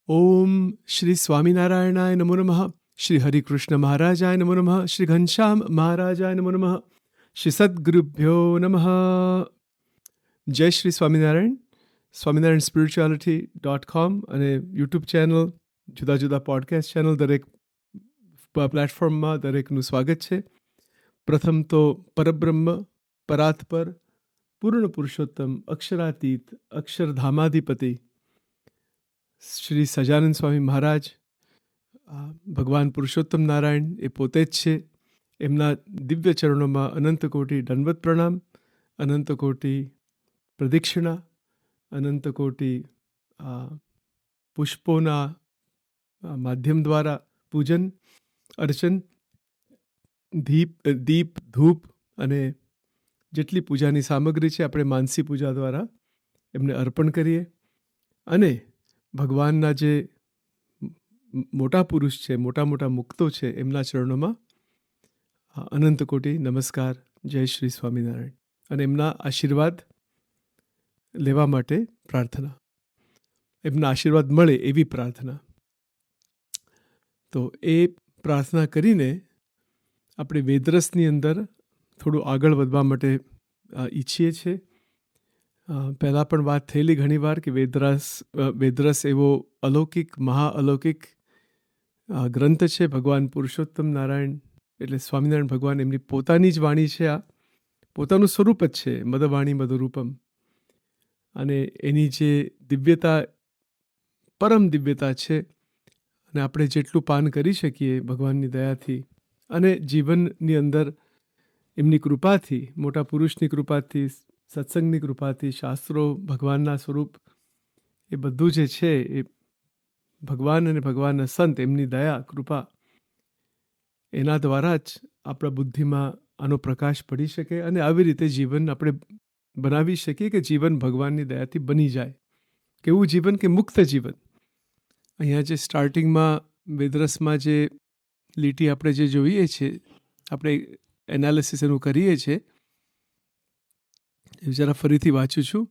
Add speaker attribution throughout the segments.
Speaker 1: ઓમ શ્રી સ્વામિનારાયણાય નમો નમઃ. શ્રી હરિકૃષ્ણ મહારાજાય નમો નમઃ. શ્રી ઘનશ્યામ મહારાજાય નમો નમઃ. શ્રી સદગુરુભ્યો નમઃ. જય શ્રી સ્વામિનારાયણ. સ્વામિનારાયણ સ્પિરિચ્યુઆલિટી.com અને યુટ્યુબ ચેનલ, જુદા જુદા પોડકાસ્ટ ચેનલ, દરેક પ્લેટફોર્મમાં દરેકનું સ્વાગત છે. પ્રથમ તો પરબ્રહ્મ, પરાત્પર, પૂર્ણ પુરુષોત્તમ, અક્ષરાતીત, અક્ષરધામાધિપતિ શ્રી સજાનંદ સ્વામી મહારાજ, ભગવાન પુરુષોત્તમ નારાયણ એ પોતે જ છે. એમના દિવ્ય ચરણોમાં અનંત કોટી દંડવત પ્રણામ, અનંત કોટી પ્રદક્ષિણા, અનંત કોટી પુષ્પોના માધ્યમ દ્વારા પૂજન અર્ચન, દીપ ધૂપ અને જેટલી પૂજાની સામગ્રી છે આપણે માનસી પૂજા દ્વારા એમને અર્પણ કરીએ. અને ભગવાનના જે મોટા પુરુષ છે, મોટા મોટા મુક્તો છે, એમના ચરણોમાં અનંત કોટી નમસ્કાર. જય શ્રી સ્વામિનારાયણ. અને એમના આશીર્વાદ લેવા માટે પ્રાર્થના, એમના આશીર્વાદ મળે એવી પ્રાર્થના. તો એ પ્રાર્થના કરીને આપણે વેદરસની અંદર થોડું આગળ વધવા માટે ઈચ્છીએ છીએ. પહેલાં પણ વાત થયેલી ઘણીવાર કે વેદરસ એવો અલૌકિક, મહાઅલૌકિક ગ્રંથ છે. ભગવાન પુરુષોત્તમ નારાયણ એટલે સ્વામિનારાયણ ભગવાન એમની પોતાની જ વાણી છે. આ પોતાનું સ્વરૂપ જ છે, મદવાણી મધુરૂપમ. અને એની જે દિવ્યતા, પરમ દિવ્યતા છે, અને આપણે જેટલું પાન કરી શકીએ ભગવાનની દયાથી અને જીવનની અંદર એમની કૃપાથી, મોટા પુરુષની કૃપાથી, સત્સંગની કૃપાથી, શાસ્ત્રો, ભગવાનના સ્વરૂપ, એ બધું જે છે એ ભગવાન અને ભગવાનના સંત, એમની દયા, કૃપા, એના દ્વારા જ આપણા બુદ્ધિમાં આનો પ્રકાશ પડી શકે અને આવી રીતે જીવન આપણે બનાવી શકીએ કે જીવન ભગવાનની દયાથી બની જાય. કેવું જીવન? કે મુક્ત જીવન. અહીંયા જે સ્ટાર્ટિંગમાં વેદરસમાં જે લીટી આપણે જે જોઈએ છે, આપણે એનાલિસિસ એનું કરીએ છીએ, એ જરા ફરીથી વાંચું છું.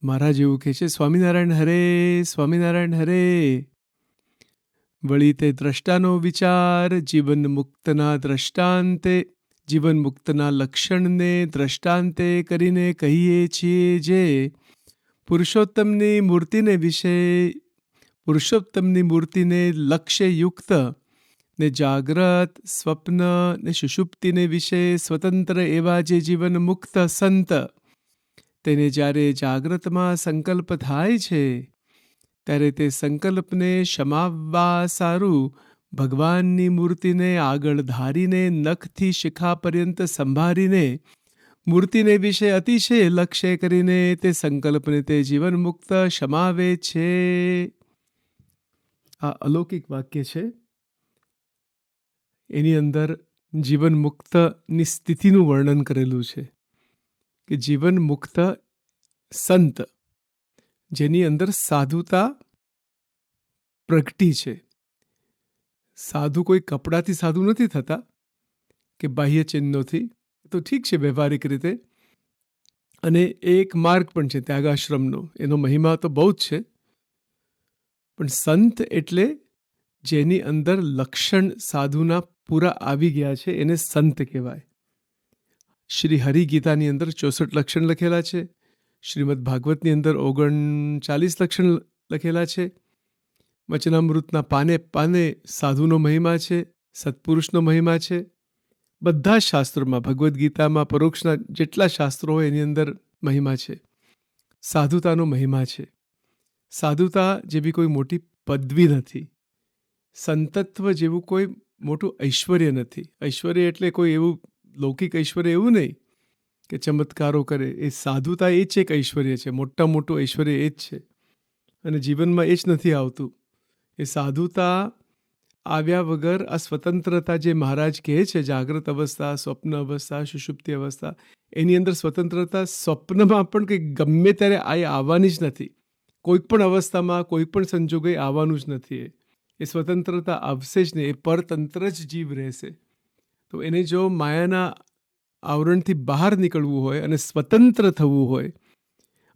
Speaker 1: મહારાજ એવું કહે છે, સ્વામિનારાયણ હરે, સ્વામિનારાયણ હરે. વળી તે દ્રષ્ટાનો વિચાર જીવન મુક્તના દ્રષ્ટાંતે, જીવન મુક્તના લક્ષણને દ્રષ્ટાંતે કરીને કહીએ છીએ. જે પુરુષોત્તમની મૂર્તિને વિશે, પુરુષોત્તમની મૂર્તિને લક્ષ્ય યુક્ત ને જાગ્રત, સ્વપ્ન ને સુષુપ્તિને વિશે સ્વતંત્ર એવા જે જીવન મુક્ત સંત, તેને જ્યારે જાગ્રતમાં સંકલ્પ થાય છે, ત્યારે તે સંકલ્પને શમાવવા સારું ભગવાનની મૂર્તિને આગળ ધારીને નખથી શિખા પર્યંત સંભાળીને મૂર્તિને વિશે અતિશય લક્ષ્ય કરીને તે સંકલ્પને તે જીવન મુક્ત શમાવે છે. આ અલૌકિક વાક્ય છે. એની અંદર જીવન મુક્તની સ્થિતિનું વર્ણન કરેલું છે કે જીવન મુક્ત સંત જેની અંદર સાધુતા પ્રગટી છે. સાધુ કોઈ કપડાથી સાધુ નથી થતા કે બાહ્ય ચિહ્નોથી, તો ઠીક છે વ્યવહારિક રીતે, અને એ એક માર્ગ પણ છે ત્યાગાશ્રમનો, એનો મહિમા તો બહુ જ છે. પણ સંત એટલે જેની અંદર લક્ષણ સાધુના પૂરા આવી ગયા છે, એને સંત કહેવાય. શ્રી હરિગીતાની અંદર 64 લક્ષણ લખેલા છે. શ્રીમદ ભાગવતની અંદર 39 લક્ષણ લખેલા છે. વચનામૃતના પાને પાને સાધુનો મહિમા છે, સત્પુરુષનો મહિમા છે. બધા જ શાસ્ત્રોમાં, ભગવદ્ ગીતામાં, પરોક્ષના જેટલા શાસ્ત્રો હોય એની અંદર મહિમા છે. સાધુતાનો મહિમા છે. સાધુતા જેવી કોઈ મોટી પદવી નથી. સંતત્વ જેવું કોઈ મોટું ઐશ્વર્ય નથી. ઐશ્વર્ય એટલે કોઈ એવું લૌકિક ઐશ્વર્ય એવું નહીં કે ચમત્કારો કરે. એ સાધુતા એ જ એક ઐશ્વર્ય છે. મોટા મોટું ઐશ્વર્ય એ જ છે. અને જીવનમાં એ જ નથી આવતું. એ સાધુતા આવ્યા વગર આ સ્વતંત્રતા જે મહારાજ કહે છે, જાગ્રત અવસ્થા, સ્વપ્ન અવસ્થા, સુષુપ્તિ અવસ્થા, એની અંદર સ્વતંત્રતા સ્વપ્નમાં પણ કંઈ ગમે ત્યારે આવવાની જ નથી. કોઈ પણ અવસ્થામાં, કોઈ પણ સંજોગે આવવાનું જ નથી. એ સ્વતંત્રતા આવશે જ નહીં. એ પરતંત્ર જ જીવ રહેશે. તો એને જો માયાના આવરણથી બહાર નીકળવું હોય અને સ્વતંત્ર થવું હોય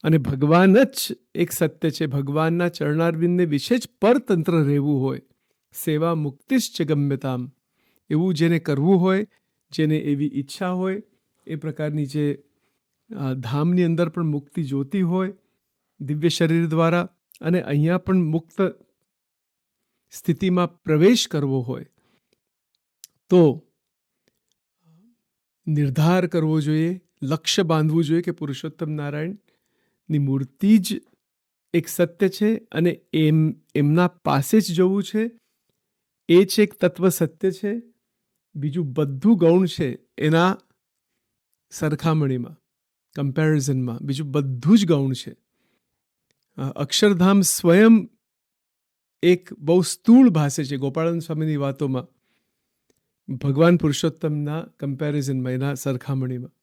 Speaker 1: અને ભગવાન જ એક સત્ય છે. ભગવાનના ચરણારવિંદને વિશે જ પરતંત્ર રહેવું હોય, સેવા મુક્તિશ્ચ ગમ્યતામ, એવું જેને કરવું હોય, જેને એવી ઈચ્છા હોય, એ પ્રકારની જે ધામની અંદર પણ મુક્તિ જોતી હોય દિવ્ય શરીર દ્વારા, અને અહીંયા પણ મુક્ત સ્થિતિમાં પ્રવેશ કરવો હોય, તો નિર્ધાર કરવો જોઈએ, લક્ષ્ય બાંધવું જોઈએ કે પુરુષોત્તમ નારાયણની મૂર્તિ જ એક સત્ય છે અને એમના પાસે જ જવું છે. એ જ એક તત્વ સત્ય છે. બીજું બધું ગૌણ છે એના સરખામણીમાં, કમ્પેરિઝનમાં બીજું બધું જ ગૌણ છે. અક્ષરધામ સ્વયં એક બહુ સ્થૂળ ભાષે છે ગોપાળાનંદ સ્વામીની વાતોમાં, ભગવાન પુરુષોત્તમના કમ્પેરિઝનમાં, એના સરખામણીમાં.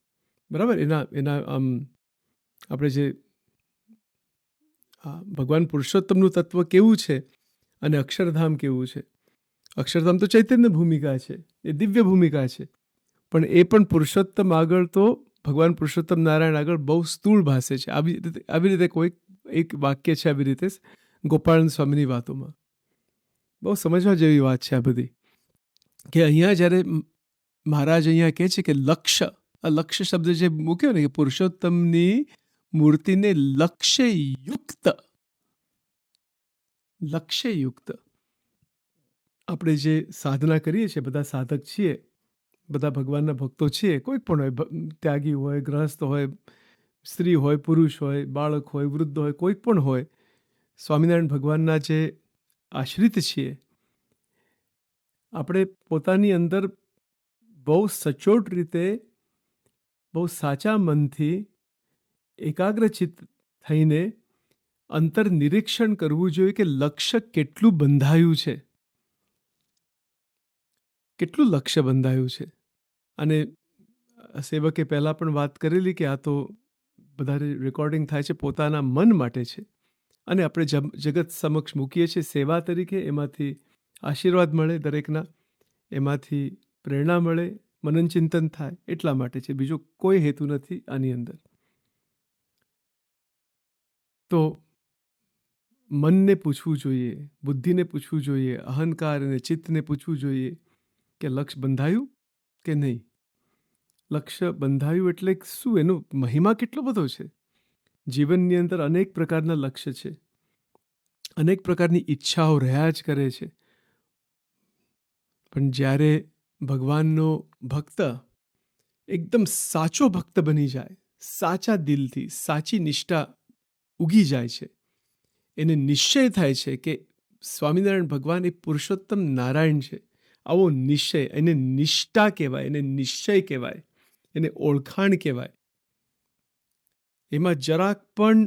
Speaker 1: બરાબર, એના આપણે જે ભગવાન પુરુષોત્તમનું તત્વ કેવું છે અને અક્ષરધામ કેવું છે. અક્ષરધામ તો ચૈતન્ય ભૂમિકા છે, એ દિવ્ય ભૂમિકા છે, પણ એ પણ પુરુષોત્તમ આગળ તો ભગવાન પુરુષોત્તમ નારાયણ આગળ બહુ સ્થૂળ ભાષે છે. આવી રીતે કોઈ એક વાક્ય છે, આવી રીતે ગોપાળાનંદ સ્વામીની વાતોમાં. બહુ સમજવા જેવી વાત છે આ બધી, કે અહીંયા જ્યારે મહારાજ અહીંયા કહે છે કે લક્ષ્ય, આ લક્ષ્ય શબ્દ જે મૂક્યો ને, કે પુરુષોત્તમની મૂર્તિને લક્ષ્યયુક્ત આપણે જે સાધના કરીએ છીએ, બધા સાધક છીએ, બધા ભગવાનના ભક્તો છીએ, કોઈ પણ હોય, ત્યાગી હોય, ગ્રહસ્થ હોય, સ્ત્રી હોય, પુરુષ હોય, બાળક હોય, વૃદ્ધ હોય, કોઈ પણ હોય, સ્વામિનારાયણ ભગવાનના જે આશ્રિત છીએ, આપણે પોતાની અંદર બહુ સચોટ રીતે, બહુ સાચા મનથી, એકાગ્રચિત્ત થઈને અંતર નિરીક્ષણ કરવું જોઈએ કે લક્ષ્ય કેટલું બંધાયું છે, કેટલું લક્ષ્ય બંધાયું છે. અને સેવકે પહેલાં પણ વાત કરેલી કે આ તો વધારે રેકોર્ડિંગ થાય છે પોતાના મન માટે છે, અને આપણે જગત સમક્ષ મૂકીએ છીએ સેવા તરીકે. એમાંથી આશીર્વાદ મળે દરેકના, એમાંથી પ્રેરણા મળે, મનન ચિંતન થાય, એટલા માટે છે. બીજો કોઈ હેતુ નથી આની અંદર. તો મનને પૂછવું જોઈએ, બુદ્ધિને પૂછવું જોઈએ, અહંકાર અને ચિત્તને પૂછવું જોઈએ કે લક્ષ્ય બંધાયું કે નહીં. લક્ષ્ય બંધાયું એટલે શું, એનો મહિમા કેટલો બધો છે. જીવનની અંદર અનેક પ્રકારના લક્ષ્ય છે, અનેક પ્રકારની ઈચ્છાઓ રહ્યા જ કરે છે, પણ જ્યારે ભગવાનનો ભક્ત એકદમ સાચો ભક્ત બની જાય, સાચા દિલથી સાચી નિષ્ઠા ઉગી જાય છે, એને નિશ્ચય થાય છે કે સ્વામિનારાયણ ભગવાન એ પુરુષોત્તમ નારાયણ છે, આવો નિશ્ચય, એને નિષ્ઠા કહેવાય, એને નિશ્ચય કહેવાય, એને ઓળખાણ કહેવાય. એમાં જરાક પણ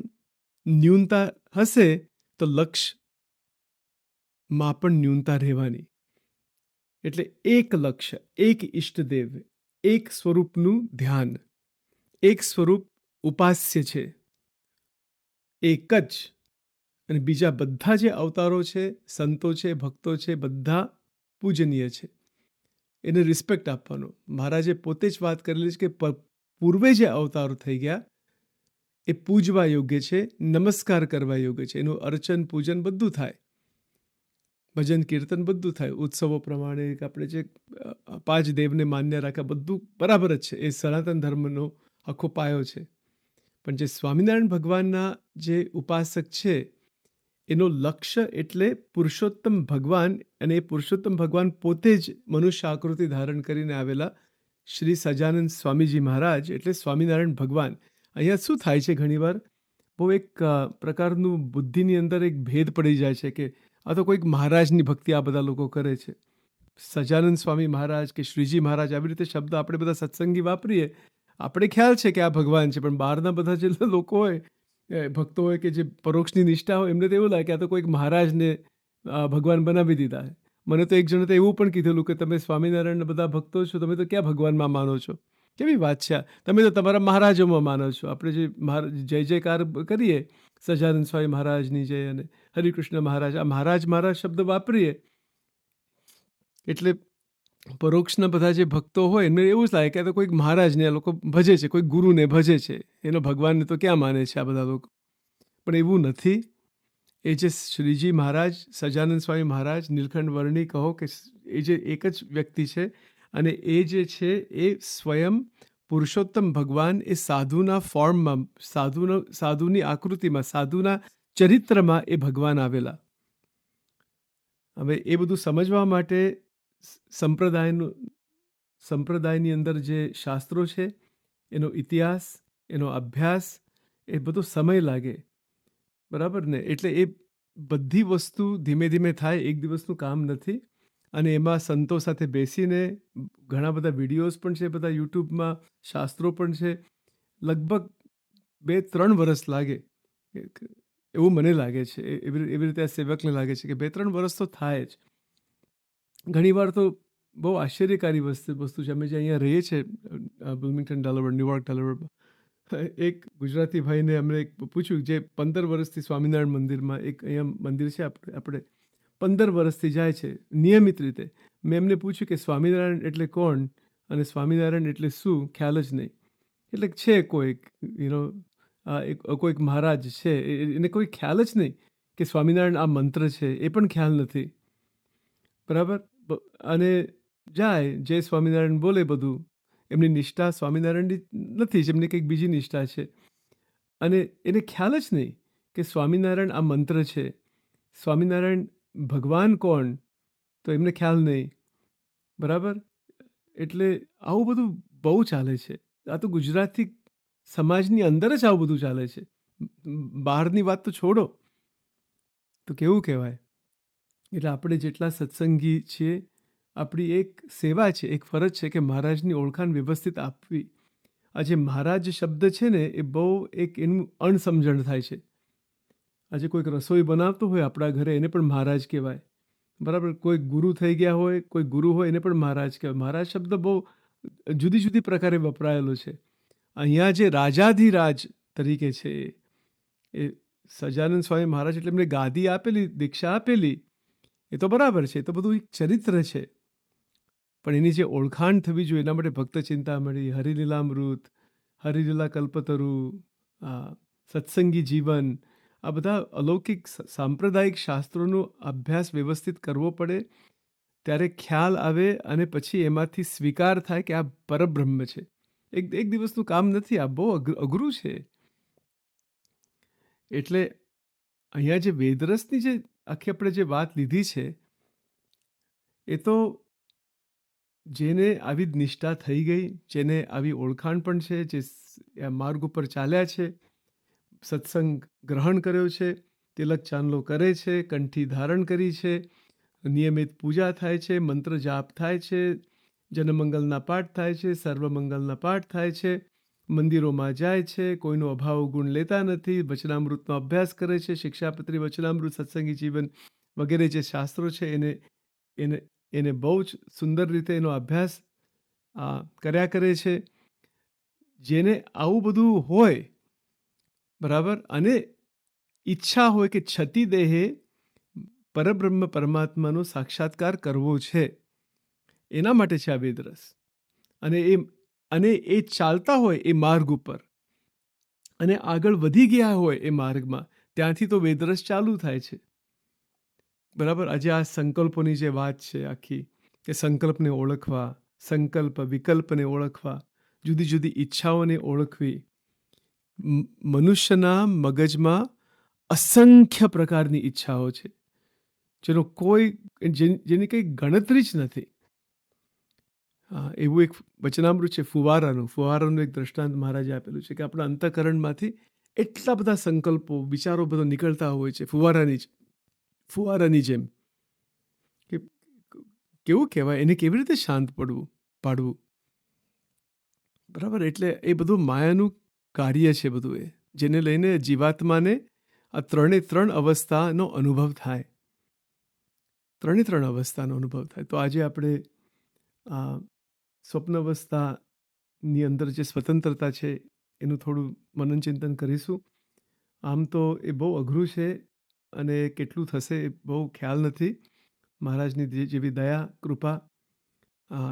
Speaker 1: ન્યૂનતા હશે તો લક્ષ્યમાં પણ ન્યૂનતા રહેવાની. એટલે એક લક્ષ્ય, એક ઈષ્ટદેવ, એક સ્વરૂપનું ધ્યાન, એક સ્વરૂપ ઉપાસ્ય છે, એક જ. અને બીજા બધા જે અવતારો છે, સંતો છે, ભક્તો છે, બધા પૂજનીય છે, એને રિસ્પેક્ટ આપવાનો. મહારાજે પોતે જ વાત કરેલી છે કે પૂર્વે જે અવતારો થઈ ગયા એ પૂજવા યોગ્ય છે, નમસ્કાર કરવા યોગ્ય છે. એનું અર્ચન પૂજન બધું થાય, ભજન કીર્તન બધું થાય, ઉત્સવો પ્રમાણે આપણે જે 5 દેવને માન્ય રાખ્યા, બધું બરાબર જ છે. એ સનાતન ધર્મનો આખો પાયો છે. પણ જે સ્વામિનારાયણ ભગવાનના જે ઉપાસક છે, એનો લક્ષ્ય એટલે પુરુષોત્તમ ભગવાન, અને એ પુરુષોત્તમ ભગવાન પોતે જ મનુષ્ય આકૃતિ ધારણ કરીને આવેલા શ્રી સજાનંદ સ્વામીજી મહારાજ, એટલે સ્વામિનારાયણ ભગવાન. અહીંયા શું થાય છે, ઘણીવાર બહુ એક પ્રકારનું બુદ્ધિની અંદર એક ભેદ પડી જાય છે કે આ તો કોઈક મહારાજની ભક્તિ આ બધા લોકો કરે છે. સજાનંદ સ્વામી મહારાજ કે શ્રીજી મહારાજ, આવી રીતે શબ્દ આપણે બધા સત્સંગી વાપરીએ, આપણે ખ્યાલ છે કે આ ભગવાન છે, પણ બહારના બધા જે લોકો હોય, ભક્તો હોય કે જે પરોક્ષની નિષ્ઠા હોય, એમને તો એવું લાગે કે આ તો કોઈક મહારાજને ભગવાન બનાવી દીધા છે. મને તો એક જણે તો એવું પણ કીધેલું કે તમે સ્વામિનારાયણના બધા ભક્તો છો, તમે તો ક્યાં ભગવાનમાં માનો છો? કેવી વાત છે, તમે તો તમારા મહારાજોમાં માનો છો. આપણે જે જય જયકાર કરીએ, સજાનંદ સ્વામી મહારાજની જય અને હરિકૃષ્ણ મહારાજ, આ મહારાજ મહારાજ શબ્દ વાપરીએ એટલે પરોક્ષના બધા જે ભક્તો હોય એમને એવું જ લાગે કે આ તો કોઈક મહારાજને આ લોકો ભજે છે, કોઈક ગુરુને ભજે છે, એનો ભગવાનને તો ક્યાં માને છે આ બધા લોકો. પણ એવું નથી. એ જે શ્રીજી મહારાજ, સહજાનંદ સ્વામી મહારાજ, નીલકંઠ વર્ણી કહો કે એ જે એક જ વ્યક્તિ છે, અને એ જે છે એ સ્વયં પુરુષોત્તમ ભગવાન એ સાધુના ફોર્મમાં, સાધુની આકૃતિમાં, સાધુના ચરિત્રમાં એ ભગવાન આવેલા. હવે એ બધું સમજવા માટે સંપ્રદાયની અંદર જે શાસ્ત્રો છે, એનો ઇતિહાસ, એનો અભ્યાસ, એ બધો સમય લાગે. બરાબર ને? એટલે એ બધી વસ્તુ ધીમે ધીમે થાય, એક દિવસનું કામ નથી. અને એમાં સંતો સાથે બેસીને ઘણા બધા વિડીયોઝ પણ છે, બધા યુટ્યુબમાં શાસ્ત્રો પણ છે. લગભગ 2-3 વર્ષ લાગે એવું મને લાગે છે. એવી રીતે આ સેવકને લાગે છે કે 2-3 વર્ષ તો થાય જ. ઘણીવાર તો બહુ આશ્ચર્યકારી વસ્તુ છે. અમે જે અહીંયા રહીએ છીએ વિલ્મિંગ્ટન, ડેલાવેર, ન્યુયોર્ક, ડેલાવેરમાં, એક ગુજરાતી ભાઈને અમને પૂછ્યું જે 15 વર્ષથી સ્વામિનારાયણ મંદિરમાં, એક અહીંયા મંદિર છે આપણે 15 વર્ષથી જાય છે નિયમિત રીતે. મેં એમને પૂછ્યું કે સ્વામિનારાયણ એટલે કોણ અને સ્વામિનારાયણ એટલે શું, ખ્યાલ જ નહીં. એટલે છે કોઈક કોઈક મહારાજ છે, એને કોઈ ખ્યાલ જ નહીં કે સ્વામિનારાયણ આ મંત્ર છે, એ પણ ખ્યાલ નથી. બરાબર. અને જાય, જય સ્વામિનારાયણ બોલે બધું. એમની નિષ્ઠા સ્વામિનારાયણની નથી જ, એમની કંઈક બીજી નિષ્ઠા છે. અને એને ખ્યાલ જ નહીં કે સ્વામિનારાયણ આ મંત્ર છે. સ્વામિનારાયણ ભગવાન કોણ, તો એમને ખ્યાલ નહીં. બરાબર. એટલે આવું બધું બહુ ચાલે છે. આ તો ગુજરાતી સમાજની અંદર જ આવું બધું ચાલે છે. બહારની વાત તો છોડો, તો કેવું કહેવાય. એટલે આપણે જેટલા સત્સંગી છીએ, આપણી એક સેવા છે, એક ફરજ છે કે મહારાજની ઓળખાણ વ્યવસ્થિત આપવી. આ જે મહારાજ શબ્દ છે ને, એ બહુ એક એનું અણસમજણ થાય છે. આજે કોઈક રસોઈ બનાવતો હોય આપણા ઘરે, એને પણ મહારાજ કહેવાય. બરાબર. કોઈ ગુરુ થઈ ગયા હોય, કોઈ ગુરુ હોય, એને પણ મહારાજ કહેવાય. મહારાજ શબ્દ બહુ જુદી જુદી પ્રકારે વપરાયેલો છે. અહીંયા જે રાજાધિરાજ તરીકે છે, એ સહજાનંદ સ્વામી મહારાજ, એટલે એમને ગાદી આપેલી, દીક્ષા આપેલી, એ તો બરાબર છે, એ તો બધું એક ચરિત્ર છે. પણ એની જે ઓળખાણ થવી જોઈએ, એના માટે ભક્ત ચિંતામણી, હરિલીલામૃત, હરિલીલા કલ્પતરુ, સત્સંગી જીવન, આ બધા અલૌકિક સાંપ્રદાયિક શાસ્ત્રોનો અભ્યાસ વ્યવસ્થિત કરવો પડે. ત્યારે ખ્યાલ આવે અને પછી એમાંથી સ્વીકાર થાય કે આ પરબ્રહ્મ છે. એક દિવસનું કામ નથી, આ બહુ અઘરું છે. એટલે અહીંયા જે વેદરસની જે આખી આપણે જે વાત લીધી છે, એ તો જેને આવી જ નિષ્ઠા થઈ ગઈ, જેને આવી ઓળખાણ પણ છે, જે આ માર્ગ ઉપર ચાલ્યા છે, સત્સંગ ગ્રહણ કર્યો છે, તિલક ચાંદલો કરે છે, કંઠી ધારણ કરી છે, નિયમિત પૂજા થાય છે, મંત્ર જાપ થાય છે, જનમંગલના પાઠ થાય છે, સર્વમંગલના પાઠ થાય છે, મંદિરોમાં જાય છે, કોઈનો અભાવ ગુણ લેતા નથી, વચનામૃતનો અભ્યાસ કરે છે, શિક્ષાપત્રી, વચનામૃત, સત્સંગી જીવન વગેરે જે શાસ્ત્રો છે એને એને એને બહુ જ સુંદર રીતે એનો અભ્યાસ કર્યા કરે છે. જેને આવું બધું હોય, બરાબર, અને ઈચ્છા હોય કે છતી દેહે પરબ્રહ્મ પરમાત્માનો સાક્ષાત્કાર કરવો છે, એના માટે છે આ વેદરસ. અને એ ચાલતા હોય એ માર્ગ ઉપર અને આગળ વધી ગયા હોય એ માર્ગમાં, ત્યાંથી તો વેદરસ ચાલુ થાય છે. બરાબર. આજે આ સંકલ્પોની જે વાત છે આખી, કે સંકલ્પને ઓળખવા, સંકલ્પ વિકલ્પને ઓળખવા, જુદી જુદી ઈચ્છાઓને ઓળખવી. મનુષ્યના મગજમાં અસંખ્ય પ્રકારની ઈચ્છાઓ છે, જેની કંઈ ગણતરી જ નથી. એવું એક વચનામૃત છે ફુવારાનું એક દ્રષ્ટાંત મહારાજે આપેલું છે કે આપણા અંતઃકરણમાંથી એટલા બધા સંકલ્પો, વિચારો બધો નીકળતા હોય છે ફુવારાની જેમ. કે કેવું કહેવાય, એને કેવી રીતે શાંત પાડવું. બરાબર. એટલે એ બધું માયાનું કાર્ય છે બધું, એ જેને લઈને જીવાત્માને આ 3 અવસ્થાનો અનુભવ થાય. 3 અવસ્થાનો અનુભવ થાય. તો આજે આપણે સ્વપ્નાવસ્થાની અંદર જે સ્વતંત્રતા છે એનું થોડું મનન ચિંતન કરીશું. આમ તો એ બહુ અઘરું છે અને કેટલું થશે એ બહુ ખ્યાલ નથી. મહારાજની જેવી દયા, કૃપા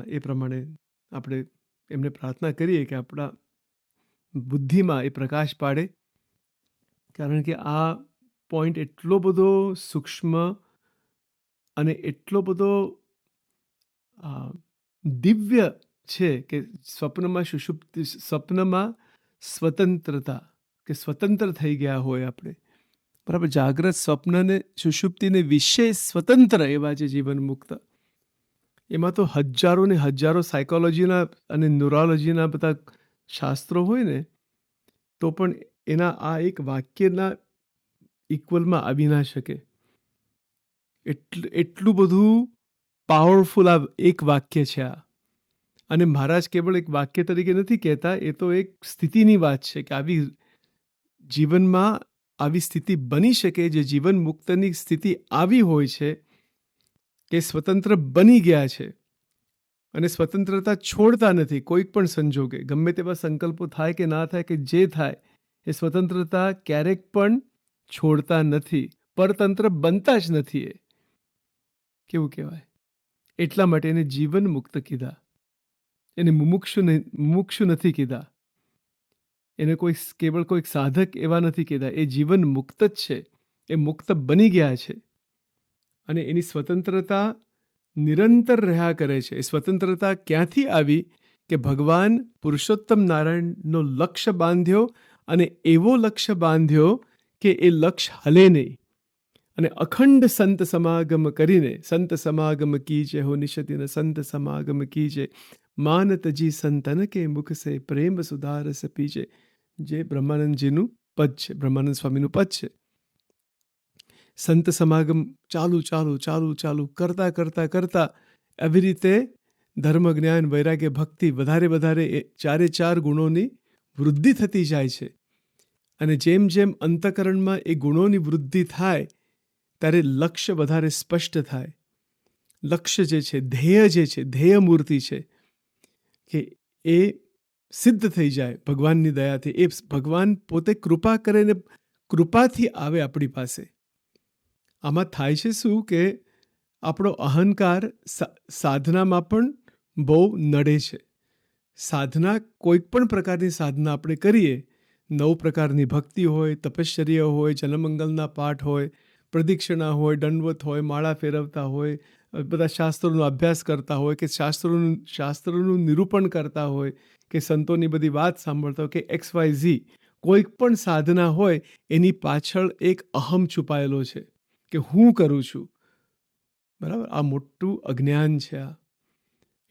Speaker 1: એ પ્રમાણે આપણે એમને પ્રાર્થના કરીએ કે આપણા બુદ્ધિમાં એ પ્રકાશ પાડે, કારણ કે આ પોઈન્ટ એટલો બધો સૂક્ષ્મ અને એટલો બધો દિવ્ય છે કે સ્વપ્નમાં સ્વતંત્રતા, કે સ્વતંત્ર થઈ ગયા હોય આપણે, બરાબર. જાગ્રત, સ્વપ્નને સુષુપ્તિને વિશે સ્વતંત્ર એવા જે જીવન મુક્ત, એમાં તો હજારો ને હજારો સાયકોલોજીના અને ન્યુરોલોજીના બધા શાસ્ત્રો હોય ને, તો પણ એના આ એક વાક્યના ઇક્વલમાં આવી ના શકે. એટલું બધું પાવરફુલ આ એક વાક્ય છે આ. અને મહારાજ કેવળ એક વાક્ય તરીકે નથી કહેતા, એ તો એક સ્થિતિની વાત છે કે આવી જીવનમાં આવી સ્થિતિ બની શકે, જે જીવન મુક્તની સ્થિતિ આવી હોય છે કે સ્વતંત્ર બની ગયા છે અને સ્વતંત્રતા છોડતા નથી કોઈક પણ સંજોગે. ગમે તેવા સંકલ્પો થાય કે ના થાય, કે જે થાય, એ સ્વતંત્રતા ક્યારેક પણ છોડતા નથી, પરતંત્ર બનતા જ નથી. એ કેવું કહેવાય? એટલા માટે એને જીવન મુક્ત કીધા, એને મુમુક્ષુ નથી કીધા, એને કેવળ કોઈ સાધક એવા નથી કીધા. એ જીવન મુક્ત જ છે, એ મુક્ત બની ગયા છે અને એની સ્વતંત્રતા નિરંતર રહ્યા કરે છે. એ સ્વતંત્રતા ક્યાંથી આવી? કે ભગવાન પુરુષોત્તમ નારાયણનો લક્ષ્ય બાંધ્યો, અને એવો લક્ષ્ય બાંધ્યો કે એ લક્ષ્ય હલે નહીં, અને અખંડ સંત સમાગમ કરીને, સંત સમાગમ કીજે હો નિશતિન સંત સમાગમ કીજે, માનતજી સંતન કે મુખ સે પ્રેમ સુધારસ પીજે, જે બ્રહ્માનંદજીનું પદ છે, બ્રહ્માનંદ સ્વામીનું પદ છે. સંત સમાગમ ચાલુ ચાલુ ચાલુ ચાલુ કરતા કરતા કરતા આવી રીતે ધર્મ, જ્ઞાન, વૈરાગ્ય, ભક્તિ વધારે વધારે ચારે ચાર ગુણોની વૃદ્ધિ થતી જાય છે. અને જેમ જેમ અંતઃકરણમાં એ ગુણોની વૃદ્ધિ થાય ત્યારે લક્ષ્ય વધારે સ્પષ્ટ થાય. લક્ષ્ય જે છે, ધ્યેય જે છે, ધ્યેય મૂર્તિ છે, કે એ સિદ્ધ થઈ જાય ભગવાનની દયાથી. એ ભગવાન પોતે કૃપા કરે ને કૃપાથી આવે આપણી પાસે. આમાં થાય છે શું કે આપણો અહંકાર સાધનામાં પણ બહુ નડે છે. સાધના, કોઈક પણ પ્રકારની સાધના આપણે કરીએ, 9 પ્રકારની ભક્તિ હોય, તપશ્ચર્યા હોય, જનમંગલના પાઠ હોય, પ્રદક્ષિણા હોય, દંડવત હોય, માળા ફેરવતા હોય, બધા શાસ્ત્રોનો અભ્યાસ કરતા હોય, કે શાસ્ત્રોનું નિરૂપણ કરતા હોય, કે સંતોની બધી વાત સાંભળતા હોય, કે XYZ કોઈક પણ સાધના હોય, એની પાછળ એક અહમ છુપાયેલો છે કે હું કરું છું. બરાબર? આ મોટું અજ્ઞાન છે આ.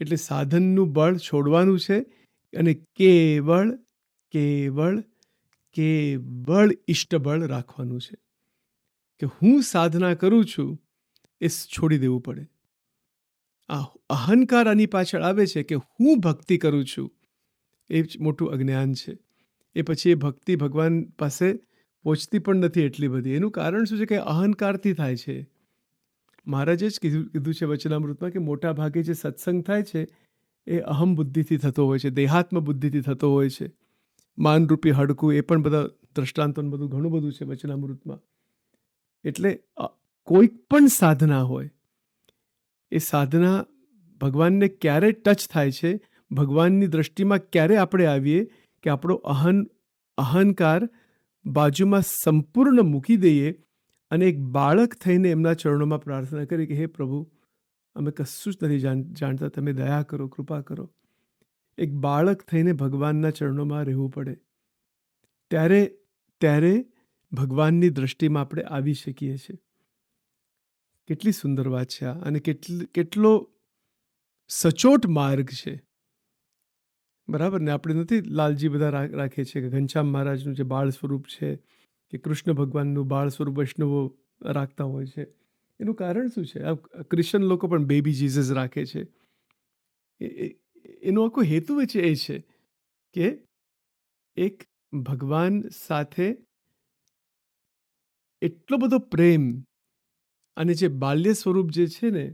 Speaker 1: એટલે સાધનનું બળ છોડવાનું છે અને કેવળ કેવળ કેવળ ઈષ્ટબળ રાખવાનું છે. કે હું સાધના કરું છું એ છોડી દેવું પડે. આ અહંકાર આની પાછળ આવે છે કે હું ભક્તિ કરું છું, એ જ મોટું અજ્ઞાન છે. એ પછી એ ભક્તિ ભગવાન પાસે પહોંચતી પણ નથી એટલી બધી. એનું કારણ શું છે? કે અહંકારથી થાય છે. મહારાજે જ કીધું છે વચનામૃતમાં કે મોટા ભાગે જે સત્સંગ થાય છે એ અહમ બુદ્ધિથી થતો હોય છે, દેહાત્મ બુદ્ધિથી થતો હોય છે. માનરૂપી હડકું, એ પણ બધા દ્રષ્ટાંતો બધું ઘણું બધું છે વચનામૃતમાં. એટલે કોઈક પણ સાધના હોય, એ સાધના ભગવાનને ક્યારે ટચ થાય છે, ભગવાનની દ્રષ્ટિમાં ક્યારે આપણે આવીએ કે આપણો અહંકાર બાજુમાં સંપૂર્ણ મૂકી દઈએ અને એક બાળક થઈને એમના ચરણોમાં પ્રાર્થના કરી કે હે પ્રભુ, અમે કશું જ નથી જાણતા, તમે દયા કરો, કૃપા કરો. એક બાળક થઈને ભગવાનના ચરણોમાં રહેવું પડે. ત્યારે ભગવાનની દ્રષ્ટિમાં આપણે આવી શકીએ છીએ. કેટલી સુંદર વાત છે આ, અને કેટલો સચોટ માર્ગ છે. બરાબર ને? આપણે નથી લાલજી બધા રાખીએ છીએ કે ઘનશ્યામ મહારાજનું જે બાળ સ્વરૂપ છે, કે કૃષ્ણ ભગવાનનું બાળ સ્વરૂપ વૈષ્ણવો રાખતા હોય છે. એનું કારણ શું છે? ક્રિશ્ચન લોકો પણ બેબી જીસસ રાખે છે. એનો આખો હેતુ એ છે કે એક ભગવાન સાથે એટલો બધો પ્રેમ, અને જે બાલ્ય સ્વરૂપ જે છે ને,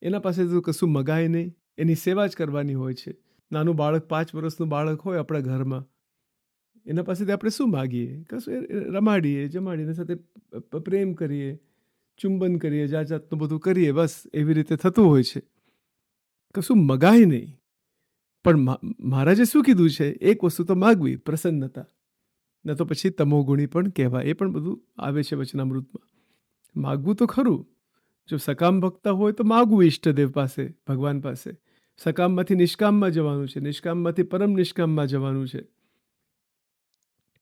Speaker 1: એના પાસે તો કશું મગાય નહીં, એની સેવા જ કરવાની હોય છે. નાનું બાળક, 5 વર્ષનું બાળક હોય આપણા ઘરમાં, એના પાસેથી આપણે શું માગીએ? કશું, રમાડીએ, જમાડીને સાથે પ્રેમ કરીએ, ચુંબન કરીએ, જાતનું બધું કરીએ, બસ એવી રીતે થતું હોય છે. કશું મગાય નહીં. પણ મહારાજે શું કીધું છે? એક વસ્તુ તો માગવી, પ્રસન્નતા. ન તો પછી તમોગુણી પણ કહેવાય. એ પણ બધું આવે છે વચનામૃતમાં. માગવું તો ખરું. જો સકામ ભક્ત હોય તો માગવું ઈષ્ટદેવ પાસે, ભગવાન પાસે. સકામમાંથી નિષ્કામમાં જવાનું છે, નિષ્કામમાંથી પરમ નિષ્કામમાં જવાનું છે.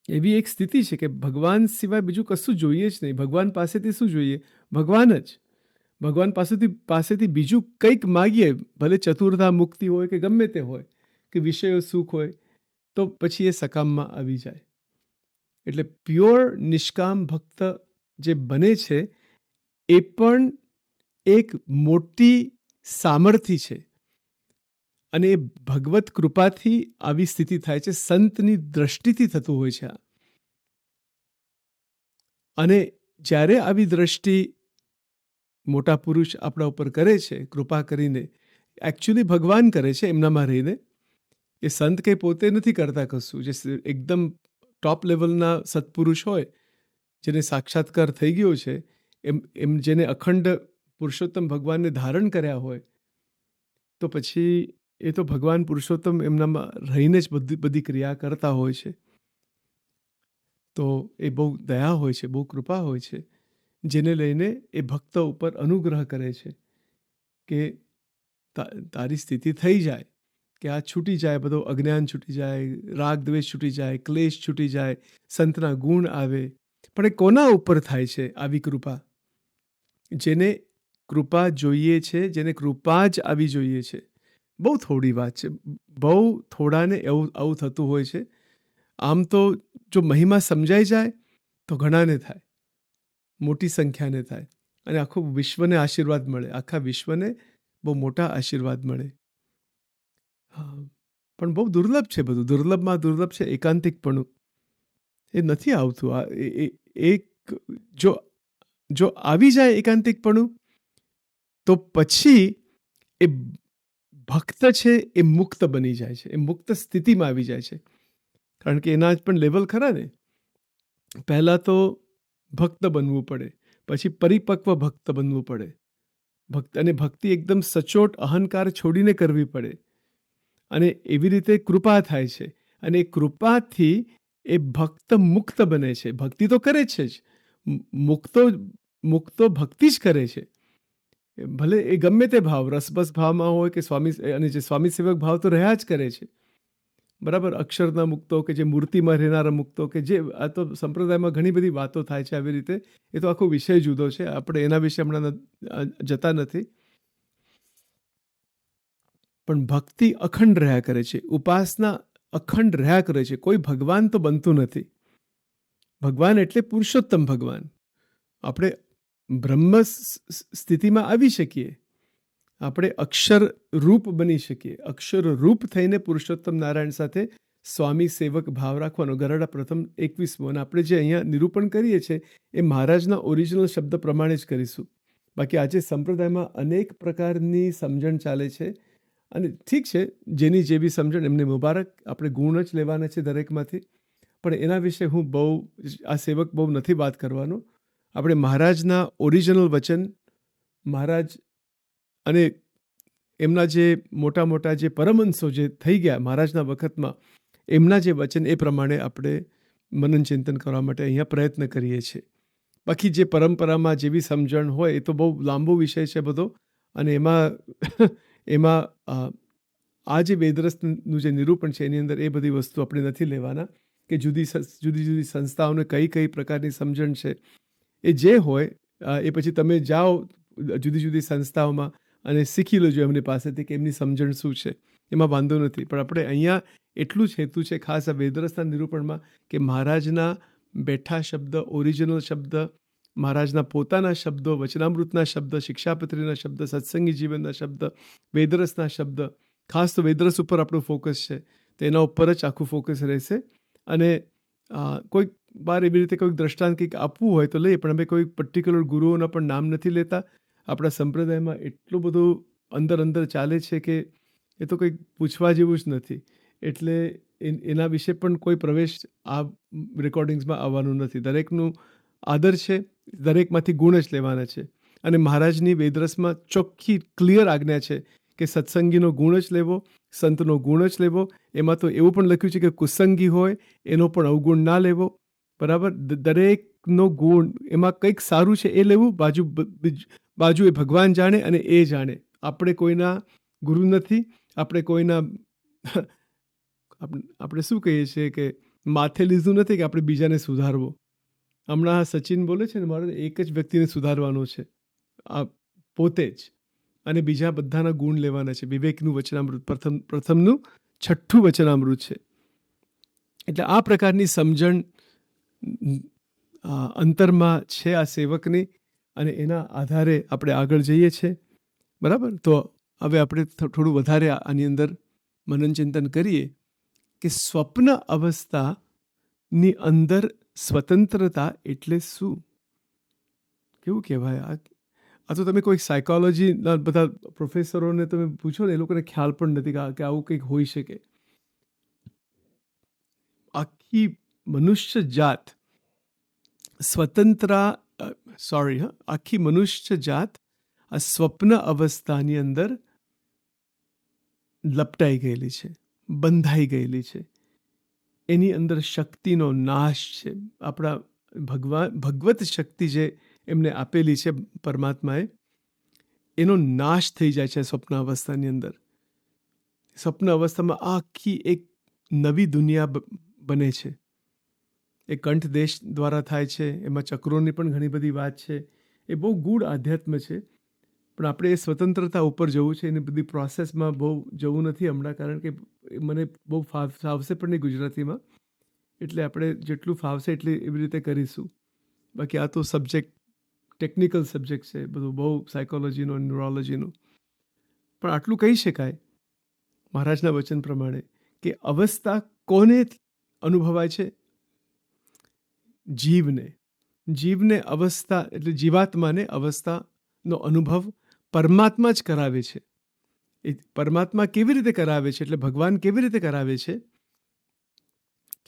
Speaker 1: એવી એક સ્થિતિ છે કે ભગવાન સિવાય બીજું કશું જોઈએ જ નહીં. ભગવાન પાસેથી શું જોઈએ? ભગવાન જ. ભગવાન પાસેથી બીજું કંઈક માગીએ, ભલે ચતુર્ધા મુક્તિ હોય કે ગમે તે હોય, કે વિષયો સુખ હોય, તો પછી એ સકામમાં આવી જાય. એટલે પ્યોર નિષ્કામ ભક્ત જે બને છે એ પણ એક મોટી સામર્થ્ય છે. અને એ ભગવત કૃપાથી આવી સ્થિતિ થાય છે. સંતની દ્રષ્ટિથી થતું હોય છે. અને જ્યારે આવી દ્રષ્ટિ મોટા પુરુષ આપણા ઉપર કરે છે, કૃપા કરીને, એકચ્યુઅલી ભગવાન કરે છે એમનામાં રહીને. એ સંત કંઈ પોતે નથી કરતા કશું. જે એકદમ ટોપ લેવલના સત્પુરુષ હોય, જેને સાક્ષાત્કાર થઈ ગયો છે, એમ જેને અખંડ પુરુષોત્તમ ભગવાનને ધારણ કર્યા હોય, તો પછી એ તો ભગવાન પુરુષોત્તમ એમનામાં રહીને જ બધી ક્રિયા કરતા હોય છે. તો એ બહુ દયા હોય છે, બહુ કૃપા હોય છે, જેને લઈને એ ભક્ત ઉપર અનુગ્રહ કરે છે કે તારી સ્થિતિ થઈ જાય, કે આ છૂટી જાય, બધો અજ્ઞાન છૂટી જાય, રાગ દ્વેષ છૂટી જાય, ક્લેશ છૂટી જાય, સંતના ગુણ આવે. પણ એ કોના ઉપર થાય છે આવી કૃપા? જેને કૃપા જોઈએ છે, જેને કૃપા જ આવી જોઈએ છે. બહુ થોડી વાત છે. બહુ થોડાને આવું થતું હોય છે. આમ તો જો મહિમા સમજાઈ જાય તો ઘણાને થાય, મોટી સંખ્યાને થાય, અને આખું વિશ્વને આશીર્વાદ મળે. આખા વિશ્વને બહુ મોટા આશીર્વાદ મળે. હા, પણ બહુ દુર્લભ છે બધું. દુર્લભમાં દુર્લભ છે એકાંતિકપણું. એ નથી આવતું. એક જો આવી જાય એકાંતિકપણું, તો પછી એ ભક્ત છે એ મુક્ત બની જાય છે. એ મુક્ત સ્થિતિમાં આવી જાય છે. કારણ કે એના જ પણ લેવલ ખરા ને. પહેલાં તો ભક્ત બનવું પડે, પછી પરિપક્વ ભક્ત બનવું પડે. અને ભક્તિ એકદમ સચોટ અહંકાર છોડીને કરવી પડે. અને એવી રીતે કૃપા થાય છે. અને એ કૃપાથી એ ભક્ત મુક્ત બને છે. ભક્તિ તો કરે છે જ, મુક્તો ભક્તિ જ કરે છે. ભલે એ ગમે તે ભાવ, રસબસ ભાવમાં હોય કે અને જે સ્વામી સેવક ભાવ તો રહ્યા જ કરે છે. બરાબર. અક્ષરના મુક્તો, કે જે મૂર્તિમાં રહેનારા મુક્તો, કે જે આ તો સંપ્રદાયમાં ઘણી બધી વાતો થાય છે આવી રીતે. એ તો આખો વિષય જુદો છે. આપણે એના વિશે હમણાં જતા નથી. પણ ભક્તિ અખંડ રહ્યા કરે છે, ઉપાસના અખંડ રહ્યા કરે છે. કોઈ ભગવાન તો બનતું નથી. ભગવાન એટલે પુરુષોત્તમ ભગવાન. આપણે બ્રહ્મ સ્થિતિમાં આવી શકીએ, આપણે અક્ષર રૂપ બની શકીએ. અક્ષર રૂપ થઈને પુરુષોત્તમ નારાયણ સાથે સ્વામી સેવક ભાવ રાખવાનો. ગરડા પ્રથમ 21. અને આપણે જે અહીંયા નિરૂપણ કરીએ છીએ એ મહારાજના ઓરિજિનલ શબ્દ પ્રમાણે જ કરીશું. બાકી આજે સંપ્રદાયમાં અનેક પ્રકારની સમજણ ચાલે છે. અને ઠીક છે, જેની જેવી સમજણ એમને મુબારક. આપણે ગુણ જ લેવાના છે દરેકમાંથી. પણ એના વિશે હું આ સેવક બહુ નથી વાત કરવાનો. આપણે મહારાજના ઓરિજિનલ વચન, મહારાજ અને એમના જે મોટા મોટા જે પરમહંસો જે થઈ ગયા મહારાજના વખતમાં, એમના જે વચન એ પ્રમાણે આપણે મનન ચિંતન કરવા માટે અહીંયા પ્રયત્ન કરીએ છીએ. બાકી જે પરંપરામાં જેવી સમજણ હોય એ તો બહુ લાંબો વિષય છે બધો. અને એમાં આ જે વેદરસનું જે નિરૂપણ છે એની અંદર એ બધી વસ્તુ આપણે નથી લેવાના, કે જુદી જુદી સંસ્થાઓને કઈ પ્રકારની સમજણ છે. એ જે હોય એ પછી તમે જાઓ જુદી જુદી સંસ્થાઓમાં અને શીખી લેજો એમની પાસેથી કે એમની સમજણ શું છે. એમાં વાંધો નથી. પણ આપણે અહીંયા એટલું જ હેતુ છે ખાસ આ વેદરસના નિરૂપણમાં, કે મહારાજના બેઠા શબ્દ, ઓરિજિનલ શબ્દ, મહારાજના પોતાના શબ્દો, વચનામૃતના શબ્દ, શિક્ષાપત્રીના શબ્દ, સત્સંગી જીવનના શબ્દ, વેદરસના શબ્દ. ખાસ તો વેદરસ ઉપર આપણું ફોકસ છે, તો એના ઉપર જ આખું ફોકસ રહેશે. અને કોઈક વાર એવી રીતે કોઈક દ્રષ્ટાંત કંઈક આપવું હોય તો લઈએ, પણ અમે કોઈ પર્ટિક્યુલર ગુરુઓના પણ નામ નથી લેતા. આપણા સંપ્રદાયમાં એટલું બધું અંદર ચાલે છે કે એ તો કંઈક પૂછવા જેવું જ નથી. એટલે એના વિશે પણ કોઈ પ્રવેશ આ રેકોર્ડિંગ્સમાં આવવાનું નથી. દરેકનું આદર છે, દરેકમાંથી ગુણ જ લેવાના છે. અને મહારાજની વેદરસમાં ચોખ્ખી ક્લિયર આજ્ઞા છે કે સત્સંગીનો ગુણ જ લેવો, સંતનો ગુણ જ લેવો. એમાં તો એવું પણ લખ્યું છે કે કુસંગી હોય એનો પણ અવગુણ ના લેવો. બરાબર, દરેકનો ગુણ, એમાં કંઈક સારું છે એ લેવું, બાજુ એ ભગવાન જાણે અને એ જાણે. આપણે કોઈના ગુરુ નથી, આપણે કોઈના આપણે શું કહીએ છીએ કે માથે લીધું નથી કે આપણે બીજાને સુધારવો. હમણાં સચિન બોલે છે ને, મારે એક જ વ્યક્તિને સુધારવાનો છે, આ પોતે જ, અને બીજા બધાના ગુણ લેવાના છે. વિવેકનું વચનામૃત પ્રથમનું 6ઠ્ઠું વચનામૃત છે. એટલે આ પ્રકારની સમજણ અંતરમાં છે આ સેવકની, અને એના આધારે આપણે આગળ જઈએ છીએ. બરાબર, તો હવે આપણે થોડું વધારે આની અંદર મનન ચિંતન કરીએ કે સ્વપ્ન અવસ્થાની અંદર સ્વતંત્રતા એટલે શું. કેવું કહેવાય આ તો તમે કોઈ સાયકોલોજીના બધા પ્રોફેસરોને તમે પૂછો ને, એ લોકોને ખ્યાલ પણ નથી કે આવું કંઈક હોઈ શકે. આખી મનુષ્ય જાત આખી મનુષ્ય જાત આ સ્વપ્ન અવસ્થાની અંદર લપટાઈ ગયેલી છે, બંધાઈ ગયેલી છે. એની અંદર શક્તિનો નાશ છે. આપણા ભગવત શક્તિ જે એમને આપેલી છે પરમાત્માએ, એનો નાશ થઈ જાય છે સ્વપ્ન અવસ્થાની અંદર. સ્વપ્ન અવસ્થામાં આખી એક નવી દુનિયા બને છે. એ કંઠ દેશ દ્વારા થાય છે. એમાં ચક્રોની પણ ઘણી બધી વાત છે. એ બહુ ગૂઢ આધ્યાત્મ છે. પણ આપણે એ સ્વતંત્રતા ઉપર જવું છે. એની બધી પ્રોસેસમાં બહુ જવું નથી હમણાં, કારણ કે મને બહુ ફાવશે પણ નહીં ગુજરાતીમાં. એટલે આપણે જેટલું ફાવશે એટલી એવી રીતે કરીશું. બાકી આ તો સબ્જેક્ટ ટેકનિકલ સબ્જેક્ટ છે બધું, બહુ સાયકોલોજીનો, ન્યુરોલોજીનો. પણ આટલું કહી શકાય મહારાજના વચન પ્રમાણે કે અવસ્થા કોને અનુભવાય છે? જીવને અવસ્થા, એટલે જીવાત્માને અવસ્થાનો અનુભવ પરમાત્મા જ કરાવે છે. એ પરમાત્મા કેવી રીતે કરાવે છે, એટલે ભગવાન કેવી રીતે કરાવે છે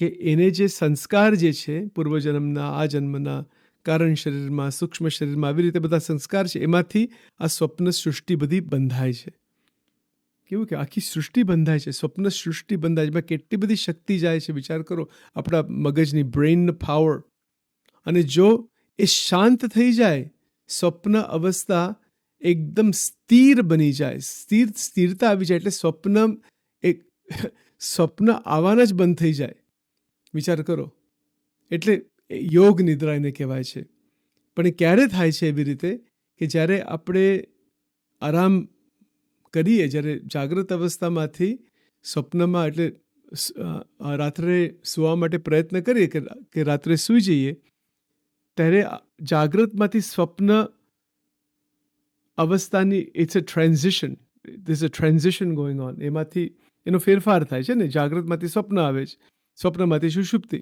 Speaker 1: કે એને જે સંસ્કાર જે છે પૂર્વજન્મના, આ જન્મના, કારણ શરીરમાં, સૂક્ષ્મ શરીરમાં, આવી રીતે બધા સંસ્કાર છે, એમાંથી આ સ્વપ્ન સૃષ્ટિ બધી બંધાય છે. કેવું કે આખી સૃષ્ટિ બંધાય છે, સ્વપ્ન સૃષ્ટિ બંધાય છે. એમાં કેટલી બધી શક્તિ જાય છે, વિચાર કરો. આપણા મગજની બ્રેઇન પાવર. અને જો એ શાંત થઈ જાય, સ્વપ્ન અવસ્થા એકદમ સ્થિર બની જાય, સ્થિરતા આવી જાય, એટલે સ્વપ્ન આવવાના જ બંધ થઈ જાય. વિચાર કરો. એટલે યોગ નિદ્રા એને કહેવાય છે. પણ એ ક્યારે થાય છે એવી રીતે કે જ્યારે આપણે આરામ કરીએ, જ્યારે જાગૃત અવસ્થામાંથી સ્વપ્નમાં, એટલે રાત્રે સૂવા માટે પ્રયત્ન કરીએ કે રાત્રે સૂઈ જઈએ, ત્યારે જાગૃતમાંથી સ્વપ્ન અવસ્થાની it's a transition, this a transition going on. એમાંથી એનો ફેરફાર થાય છે ને. જાગૃતમાંથી સ્વપ્ન આવે છે, સ્વપ્નમાંથી સુષુપ્તિ.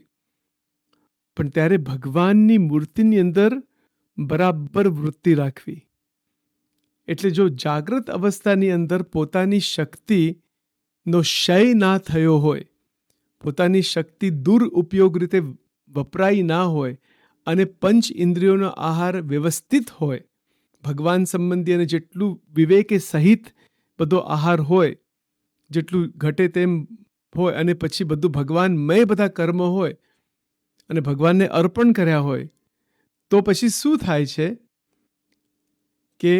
Speaker 1: પણ ત્યારે ભગવાનની મૂર્તિની અંદર બરાબર વૃત્તિ રાખવી. એટલે જો જાગૃત અવસ્થાની અંદર પોતાની શક્તિનો ક્ષય ના થયો હોય, પોતાની શક્તિ દુરુપયોગ રીતે વપરાઈ ના હોય, અને પંચ ઇન્દ્રિયોનો આહાર વ્યવસ્થિત હોય, ભગવાન સંબંધી, અને જેટલું વિવેકે સહિત બધો આહાર હોય, જેટલું ઘટે તેમ હોય, અને પછી બધું ભગવાનમય બધા કર્મ હોય, અને ભગવાનને અર્પણ કર્યા હોય, તો પછી શું થાય છે કે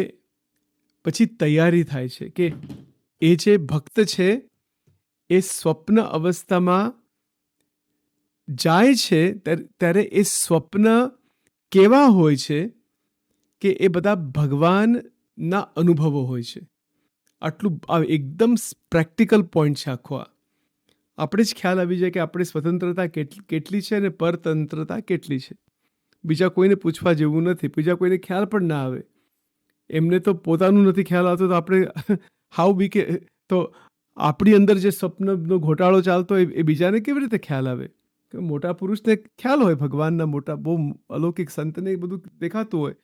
Speaker 1: પછી તૈયારી થાય છે કે એ જે ભક્ત છે એ સ્વપ્ન અવસ્થામાં જાય છે, ત્યારે એ સ્વપ્ન કેવા હોય છે કે એ બધા ભગવાનના અનુભવો હોય છે. આટલું એકદમ પ્રેક્ટિકલ પોઈન્ટ છે આખો. આપણે જ ખ્યાલ આવી જાય કે આપણી સ્વતંત્રતા કેટલી છે અને પરતંત્રતા કેટલી છે. બીજા કોઈને પૂછવા જેવું નથી, બીજા કોઈને ખ્યાલ પણ ના આવે. એમને તો પોતાનું નથી ખ્યાલ આવતો, તો આપણે તો આપણી અંદર જે સ્વપ્નનો ઘોટાળો ચાલતો હોય એ બીજાને કેવી રીતે ખ્યાલ આવે? મોટા પુરુષને ખ્યાલ હોય ભગવાનના, મોટા બહુ અલૌકિક સંતને બધું દેખાતું હોય,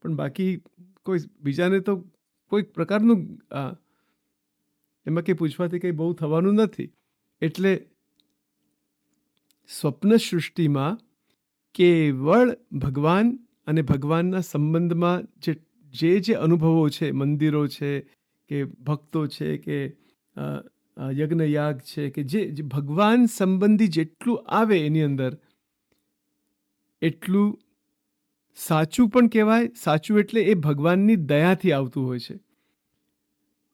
Speaker 1: પણ બાકી કોઈ બીજાને તો કોઈ પ્રકારનું એમાં કંઈ પૂછવાથી કંઈ બહુ થવાનું નથી. એટલે સ્વપ્ન સૃષ્ટિમાં કેવળ ભગવાન અને ભગવાનના સંબંધમાં જે અનુભવો છે, મંદિરો છે કે ભક્તો છે કે યજ્ઞયાગ છે કે જે ભગવાન સંબંધી જેટલું આવે એની અંદર એટલું સાચું પણ કહેવાય. સાચું એટલે એ ભગવાનની દયાથી આવતું હોય છે.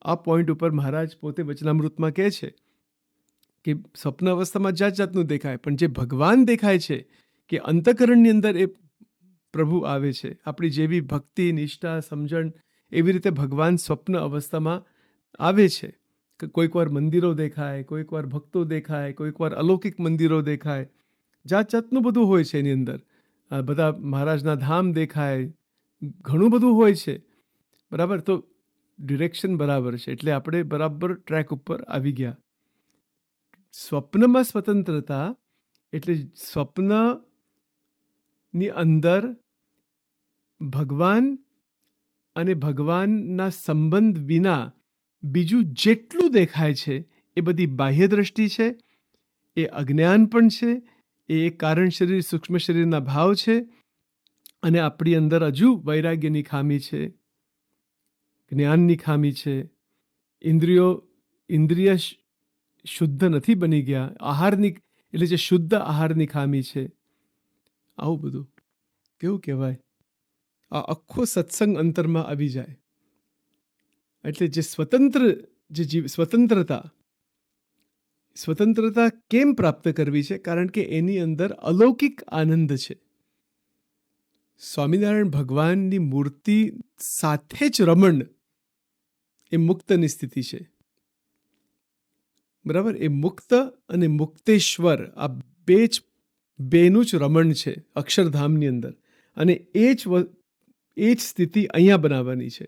Speaker 1: આ પોઈન્ટ ઉપર મહારાજ પોતે વચનામૃતમાં કહે છે કે સ્વપ્ન અવસ્થામાં જાત જાતનું દેખાય, પણ જે ભગવાન દેખાય છે કે અંતઃકરણની અંદર એ પ્રભુ આવે છે. આપણી જેવી ભક્તિ, નિષ્ઠા, સમજણ, એવી રીતે ભગવાન સ્વપ્ન અવસ્થામાં આવે છે. કે કોઈક વાર મંદિરો દેખાય, કોઈક વાર ભક્તો દેખાય, કોઈક વાર અલૌકિક મંદિરો દેખાય, જાત જાતનું બધું હોય છે એની અંદર. બધા મહારાજના ધામ દેખાય, ઘણું બધું હોય છે. બરાબર, તો ડિરેક્શન બરાબર છે, એટલે આપણે બરાબર ટ્રેક ઉપર આવી ગયા. સ્વપ્નમાં સ્વતંત્રતા એટલે સ્વપ્નની અંદર ભગવાન અને ભગવાનના સંબંધ વિના બીજું જેટલું દેખાય છે એ બધી બાહ્ય દ્રષ્ટિ છે, એ અજ્ઞાન પણ છે, એ કારણ શરીર સૂક્ષ્મ શરીરના ભાવ છે, અને આપણી અંદર હજુ વૈરાગ્યની ખામી છે, જ્ઞાનની ખામી છે, ઇન્દ્રિય શુદ્ધ નથી બની ગયા, આહારની એટલે જે શુદ્ધ આહારની ખામી છે. આવું બધું કેવું કહેવાય, આ આખો સત્સંગ અંતરમાં આવી જાય. એટલે જે સ્વતંત્રતા કેમ પ્રાપ્ત કરવી છે? કારણ કે એની અંદર અલૌકિક આનંદ છે. સ્વામિનારાયણ ભગવાનની મૂર્તિ સાથે જ રમણ એ મુક્તની સ્થિતિ છે. બરાબર, એ મુક્ત અને મુક્તેશ્વર આ બેનું જ રમણ છે અક્ષરધામની અંદર, અને એ જ સ્થિતિ અહીંયા બનાવવાની છે.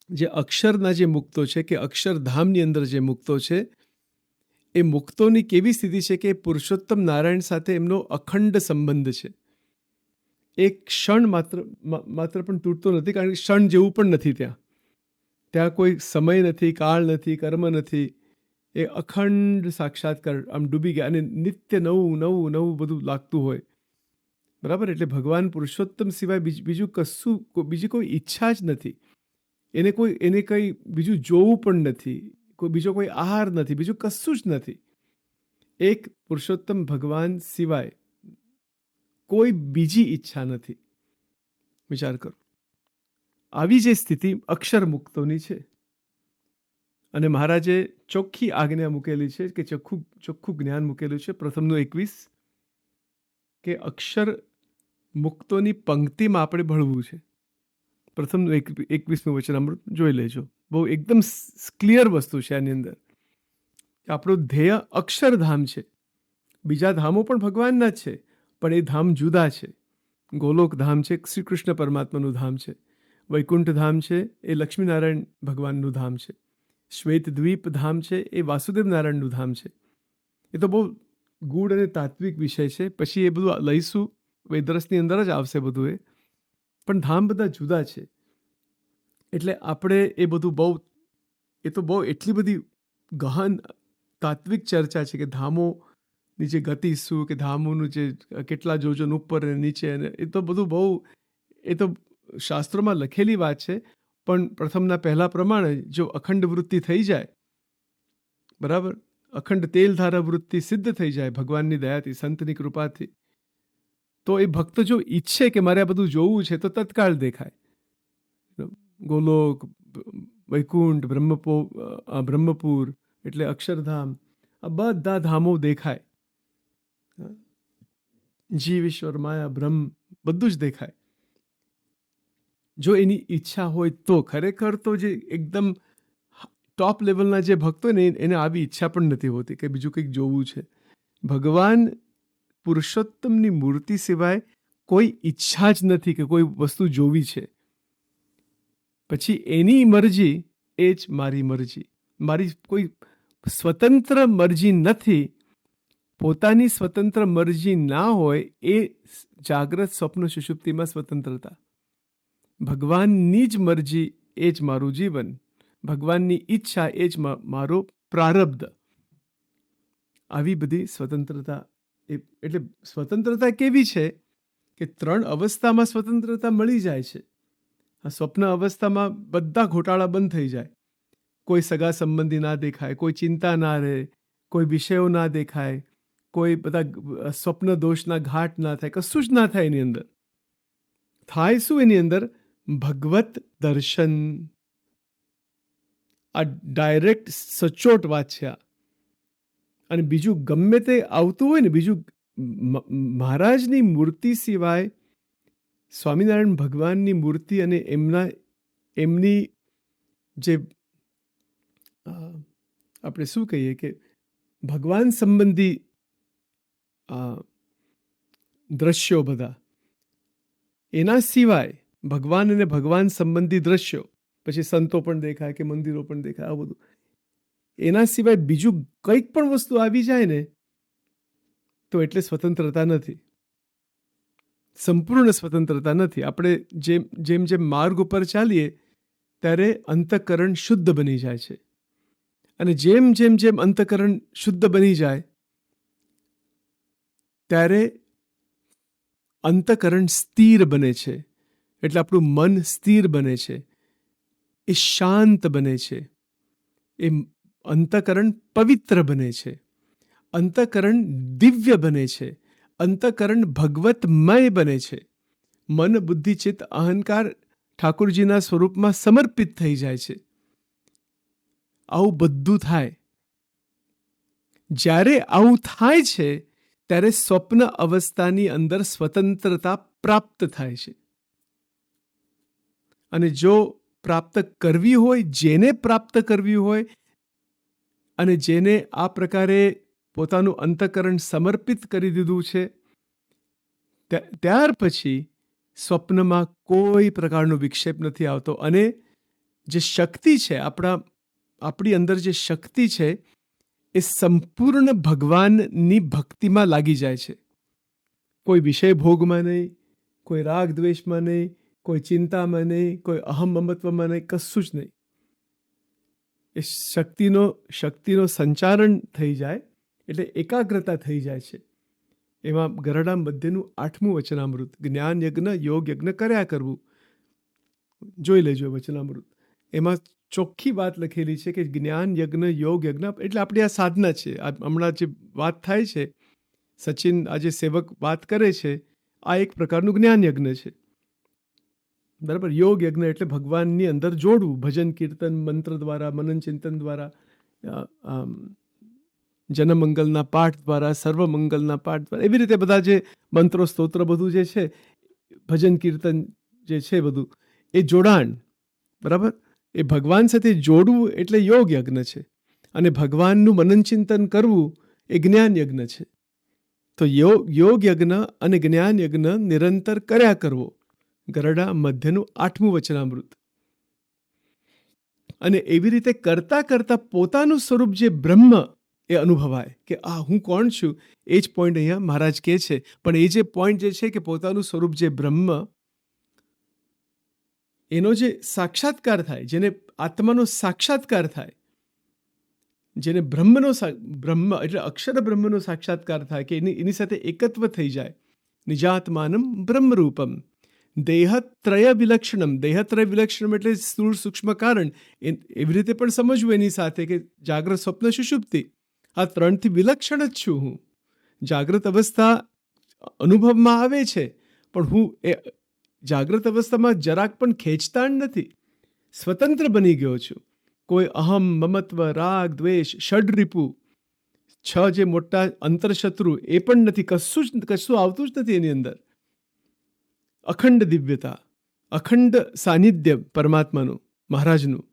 Speaker 1: જે અક્ષરના જે મુક્તો છે કે અક્ષરધામની અંદર જે મુક્તો છે, એ મુક્તોની કેવી સ્થિતિ છે કે પુરુષોત્તમ નારાયણ સાથે એમનો અખંડ સંબંધ છે. એક ક્ષણ માત્ર પણ તૂટતો નથી, કારણ કે ક્ષણ જેવું પણ નથી ત્યાં કોઈ સમય નથી, કાળ નથી, કર્મ નથી. એ અખંડ સાક્ષાત્કાર, આમ ડૂબી ગયા, અને નિત્ય નવું નવું નવું બધું લાગતું હોય. બરાબર, એટલે ભગવાન પુરુષોત્તમ સિવાય બીજું કશું, બીજી કોઈ ઈચ્છા જ નથી. એને કંઈ બીજું જોવું પણ નથી, બીજો કોઈ આહાર નથી, બીજું કશું જ નથી. એક પુરુષોત્તમ ભગવાન સિવાય કોઈ બીજી ઈચ્છા નથી. વિચાર કરો, આવી જે સ્થિતિ અક્ષર મુક્તોની છે. અને મહારાજે ચોખ્ખી આજ્ઞા મૂકેલી છે કે ચોખ્ખું જ્ઞાન મૂકેલું છે. પ્રથમનું 21 કે અક્ષર મુક્તોની પંક્તિમાં આપણે ભળવું છે. પ્રથમનું 21નું વચનામૃત જોઈ લેજો, બહુ એકદમ ક્લિયર વસ્તુ છે આની અંદર. આપણું ધ્યેય અક્ષરધામ છે. બીજા ધામો પણ ભગવાનના જ છે, પણ એ ધામ જુદા છે. ગોલોક ધામ છે, શ્રી કૃષ્ણ પરમાત્માનું ધામ છે. વૈકુંઠ ધામ છે, એ લક્ષ્મીનારાયણ ભગવાનનું ધામ છે. શ્વેત દ્વીપ ધામ છે, એ વાસુદેવ નારાયણનું ધામ છે. એ તો બહુ ગૂઢ અને તાત્વિક વિષય છે, પછી એ બધું લઈશું, વેદરસની અંદર જ આવશે બધું. પણ ધામ બધા જુદા છે. એટલે આપણે એ બધું એટલી બધી ગહન તાત્વિક ચર્ચા છે કે ધામોની જે ગતિ શું, કે ધામોનું જે કેટલા જોજન ઉપર અને નીચે, અને એ તો બધું એ તો શાસ્ત્રોમાં લખેલી વાત છે. પણ પ્રથમના પહેલા પ્રમાણે જો અખંડ વૃત્તિ થઈ જાય, બરાબર, અખંડ તેલધારા વૃત્તિ સિદ્ધ થઈ જાય ભગવાનની દયાથી, સંતની કૃપાથી, તો એ ભક્ત જો ઈચ્છે કે મારે આ બધું જોવું છે તો તત્કાળ દેખાય. ગોલોક, વૈકુંઠ, બ્રહ્મપુર એટલે અક્ષરધામ, આ બધા ધામો દેખાય. જીવ, ઈશ્વર, માયા, બ્રહ્મ બધું જ દેખાય. જો એની ઈચ્છા હોય તો. ખરેખર તો જે એકદમ ટોપ લેવલના જે ભક્તો ને એને આવી ઈચ્છા પણ નથી હોતી કે બીજું કંઈક જોવું છે. ભગવાન પુરુષોત્તમની મૂર્તિ સિવાય કોઈ ઈચ્છા જ નથી કે કોઈ વસ્તુ જોવી છે. પછી એની મરજી એ જ મારી મરજી. મારી કોઈ સ્વતંત્ર મરજી નથી. પોતાની સ્વતંત્ર મરજી ના હોય એ જાગ્રત, સ્વપ્ન, સુષુપ્તિમાં સ્વતંત્રતા. ભગવાનની જ મરજી એ જ મારું જીવન, ભગવાનની ઈચ્છા એ જ મારો પ્રારબ્ધ. આવી બધી સ્વતંત્રતા. એટલે સ્વતંત્રતા કેવી છે કે 3 અવસ્થામાં સ્વતંત્રતા મળી જાય છે. આ સ્વપ્ન અવસ્થામાં બધા ઘોટાળા બંધ થઈ જાય. કોઈ સગા સંબંધી ના દેખાય, કોઈ ચિંતા ના રહે, કોઈ વિષયો ના દેખાય, કોઈ બધા સ્વપ્ન દોષના ઘાટ ના થાય, કશું જ ના થાય એની અંદર. થાય શું એની અંદર? ભગવત દર્શન. આ ડાયરેક્ટ સચોટ વાત છે આ. અને બીજું ગમે તે આવતું હોય ને, બીજું મહારાજની મૂર્તિ સિવાય સ્વામિનારાયણ ભગવાનની મૂર્તિ અને એમની જે આપણે શું કહીએ કે ભગવાન સંબંધી દ્રશ્યો બધા, એના સિવાય ભગવાન અને ભગવાન સંબંધી દ્રશ્યો, પછી સંતો પણ દેખાય કે મંદિરો પણ દેખાય, આ બધું એના સિવાય બીજું કંઈક પણ વસ્તુ આવી જાય ને તો એટલે સ્વતંત્રતા નથી, સંપૂર્ણ સ્વતંત્રતા નથી. આપણે જેમ જેમ માર્ગ ઉપર ચાલીએ ત્યારે અંતઃકરણ શુદ્ધ બની જાય છે. અને જેમ જેમ જેમ અંતઃકરણ શુદ્ધ બની જાય ત્યારે અંતઃકરણ સ્થિર બને છે. એટલે આપણું મન સ્થિર બને છે, એ શાંત બને છે, એ અંતઃકરણ પવિત્ર બને છે, અંતઃકરણ દિવ્ય બને છે, અંતઃકરણ ભગવતમય બને છે. મન, બુદ્ધિ, ચિત્ત, અહંકાર ઠાકુરજીના સ્વરૂપમાં સમર્પિત થઈ જાય છે. આવું બધું થાય. જ્યારે આવું થાય છે ત્યારે સ્વપ્ન અવસ્થાની અંદર સ્વતંત્રતા પ્રાપ્ત થાય છે. અને જો પ્રાપ્ત કરવી હોય, જેને પ્રાપ્ત કરવી હોય અને જેને આ પ્રકારે પોતાનું અંતઃકરણ સમર્પિત કરી દીધું છે, ત્યાર પછી સ્વપ્નમાં કોઈ પ્રકારનો વિક્ષેપ નથી આવતો. અને જે શક્તિ છે, આપણી અંદર જે શક્તિ છે એ સંપૂર્ણ ભગવાનની ભક્તિમાં લાગી જાય છે. કોઈ વિષય ભોગમાં નહીં, કોઈ રાગ દ્વેષમાં નહીં, કોઈ ચિંતામાં નહીં, કોઈ અહમ મમત્વમાં નહીં, કશું જ નહીં. એ શક્તિનો સંચારણ થઈ જાય એટલે એકાગ્રતા થઈ જાય છે. એમાં ગરડા મધ્યનું 8મું વચનામૃત, જ્ઞાન યજ્ઞ યોગ યજ્ઞ કર્યા કરવું, જોઈ લેજો વચનામૃત. એમાં ચોખ્ખી વાત લખેલી છે કે જ્ઞાન યજ્ઞ યોગ યજ્ઞ એટલે આપણી આ સાધના છે. હમણાં જે વાત થાય છે, સચિન આજે સેવક વાત કરે છે, આ એક પ્રકારનું જ્ઞાન યજ્ઞ છે. બરાબર. યોગ યજ્ઞ એટલે ભગવાનની અંદર જોડવું, ભજન કીર્તન મંત્ર દ્વારા, મનન ચિંતન દ્વારા, જનમંગલના પાઠ દ્વારા, સર્વમંગલના પાઠ દ્વારા, એવી રીતે બધા જે મંત્રો સ્તોત્ર બધું જે છે, ભજન કીર્તન જે છે બધું, એ જોડાણ. બરાબર. એ ભગવાન સાથે જોડવું એટલે યોગ યજ્ઞ છે. અને ભગવાનનું મનન ચિંતન કરવું એ જ્ઞાન યજ્ઞ છે. તો યોગ યજ્ઞ અને જ્ઞાન યજ્ઞ નિરંતર કર્યા કરવો. ગરડા મધ્યનું 8મું વચનામૃત. અને એવી રીતે કરતા કરતા પોતાનું સ્વરૂપ જે બ્રહ્મ એ અનુભવાય કે આ હું કોણ છું. એ જ પોઈન્ટ અહીંયા મહારાજ કહે છે. પણ એ જે પોઈન્ટ જે છે કે પોતાનું સ્વરૂપ જે બ્રહ્મ, એનો જે સાક્ષાત્કાર થાય, જેને આત્માનો સાક્ષાત્કાર થાય, જેને બ્રહ્મ એટલે અક્ષર બ્રહ્મનો સાક્ષાત્કાર થાય, કે એની સાથે એકત્વ થઈ જાય. નિજાત્માનમ બ્રહ્મરૂપમ દેહત્રય વિલક્ષણમ. દેહત્રય વિલક્ષણમ એટલે સ્થૂળ સૂક્ષ્મ કારણ. એવી રીતે પણ સમજવું એની સાથે કે જાગ્રત સ્વપ્ન સુષુપ્તિ આ ત્રણથી વિલક્ષણ જ છું હું. જાગ્રત અવસ્થા અનુભવમાં આવે છે, પણ હું એ જાગ્રત અવસ્થામાં જરાક પણ ખેંચતાણ નથી, સ્વતંત્ર બની ગયો છું. કોઈ અહમ મમત્વ રાગ દ્વેષ ષડરિપુ 6 જે મોટા અંતરશત્રુ એ પણ નથી, કશું આવતું જ નથી એની અંદર. અખંડ દિવ્યતા, અખંડ સાનિધ્ય પરમાત્માનું, મહારાજનું.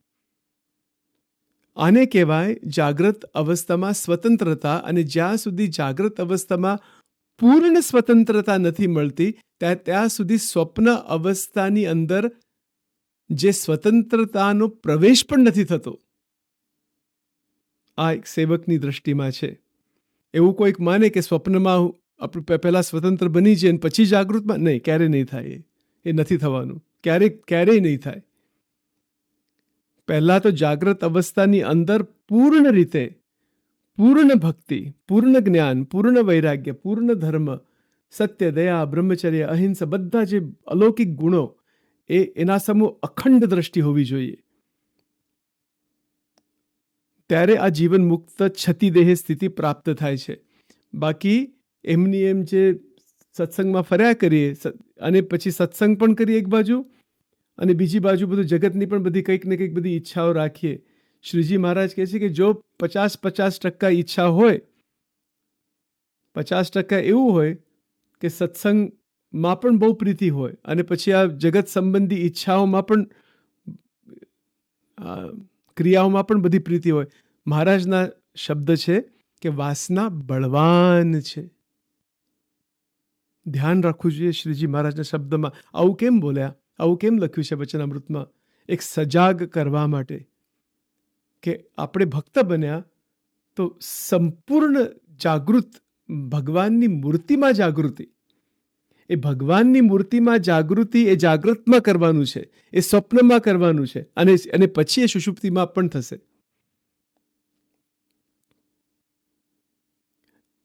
Speaker 1: આને કહેવાય જાગ્રત અવસ્થામાં સ્વતંત્રતા. અને જ્યાં સુધી જાગ્રત અવસ્થામાં પૂર્ણ સ્વતંત્રતા નથી મળતી ત્યાં સુધી સ્વપ્ન અવસ્થાની અંદર જે સ્વતંત્રતાનો પ્રવેશ પણ નથી થતો. આ એક સેવકની દ્રષ્ટિમાં છે. એવું કોઈક માને કે સ્વપ્નમાં આપણે પહેલાં સ્વતંત્ર બની જઈએ પછી જાગૃતમાં, નહીં, ક્યારેય નહીં થાય. એ નથી થવાનું, ક્યારેય નહીં થાય. પહેલાં તો જાગ્રત અવસ્થાની અંદર પૂર્ણ રીતે પૂર્ણ ભક્તિ, પૂર્ણ જ્ઞાન, પૂર્ણ વૈરાગ્ય, પૂર્ણ ધર્મ, સત્ય, દયા, બ્રહ્મચર્ય, અહિંસા, બધા જે અલૌકિક ગુણો એના સમૂહ અખંડ દ્રષ્ટિ હોવી જોઈએ. ત્યારે આ જીવન મુક્ત છતિદેહે સ્થિતિ પ્રાપ્ત થાય છે. બાકી એમની એમ જે સત્સંગમાં ફર્યા કરીએ અને પછી સત્સંગ પણ કરીએ એક બાજુ, અને બીજી બાજુ બધું જગતની પણ બધી કંઈક ને કંઈક બધી ઈચ્છાઓ રાખીએ. શ્રીજી મહારાજ કહે છે કે જો 50% ઈચ્છા હોય, 50% એવું હોય કે સત્સંગમાં પણ બહુ પ્રીતિ હોય અને પછી આ જગત સંબંધી ઈચ્છાઓમાં પણ ક્રિયાઓમાં પણ બધી પ્રીતિ હોય. મહારાજના શબ્દ છે કે વાસના બળવાન છે. ધ્યાન રાખવું જોઈએ શ્રીજી મહારાજના શબ્દમાં. આવું કેમ બોલ્યા, આવું કેમ લખ્યું છે વચનામૃતમાં? એક સજાગ કરવા માટે કે આપણે ભક્ત બન્યા તો સંપૂર્ણ જાગૃત, ભગવાનની મૂર્તિમાં જાગૃતિ, એ ભગવાનની મૂર્તિમાં જાગૃતિ એ જાગ્રતમાં કરવાનું છે, એ સ્વપ્નમાં કરવાનું છે, અને પછી એ સુષુપ્તિમાં પણ થશે.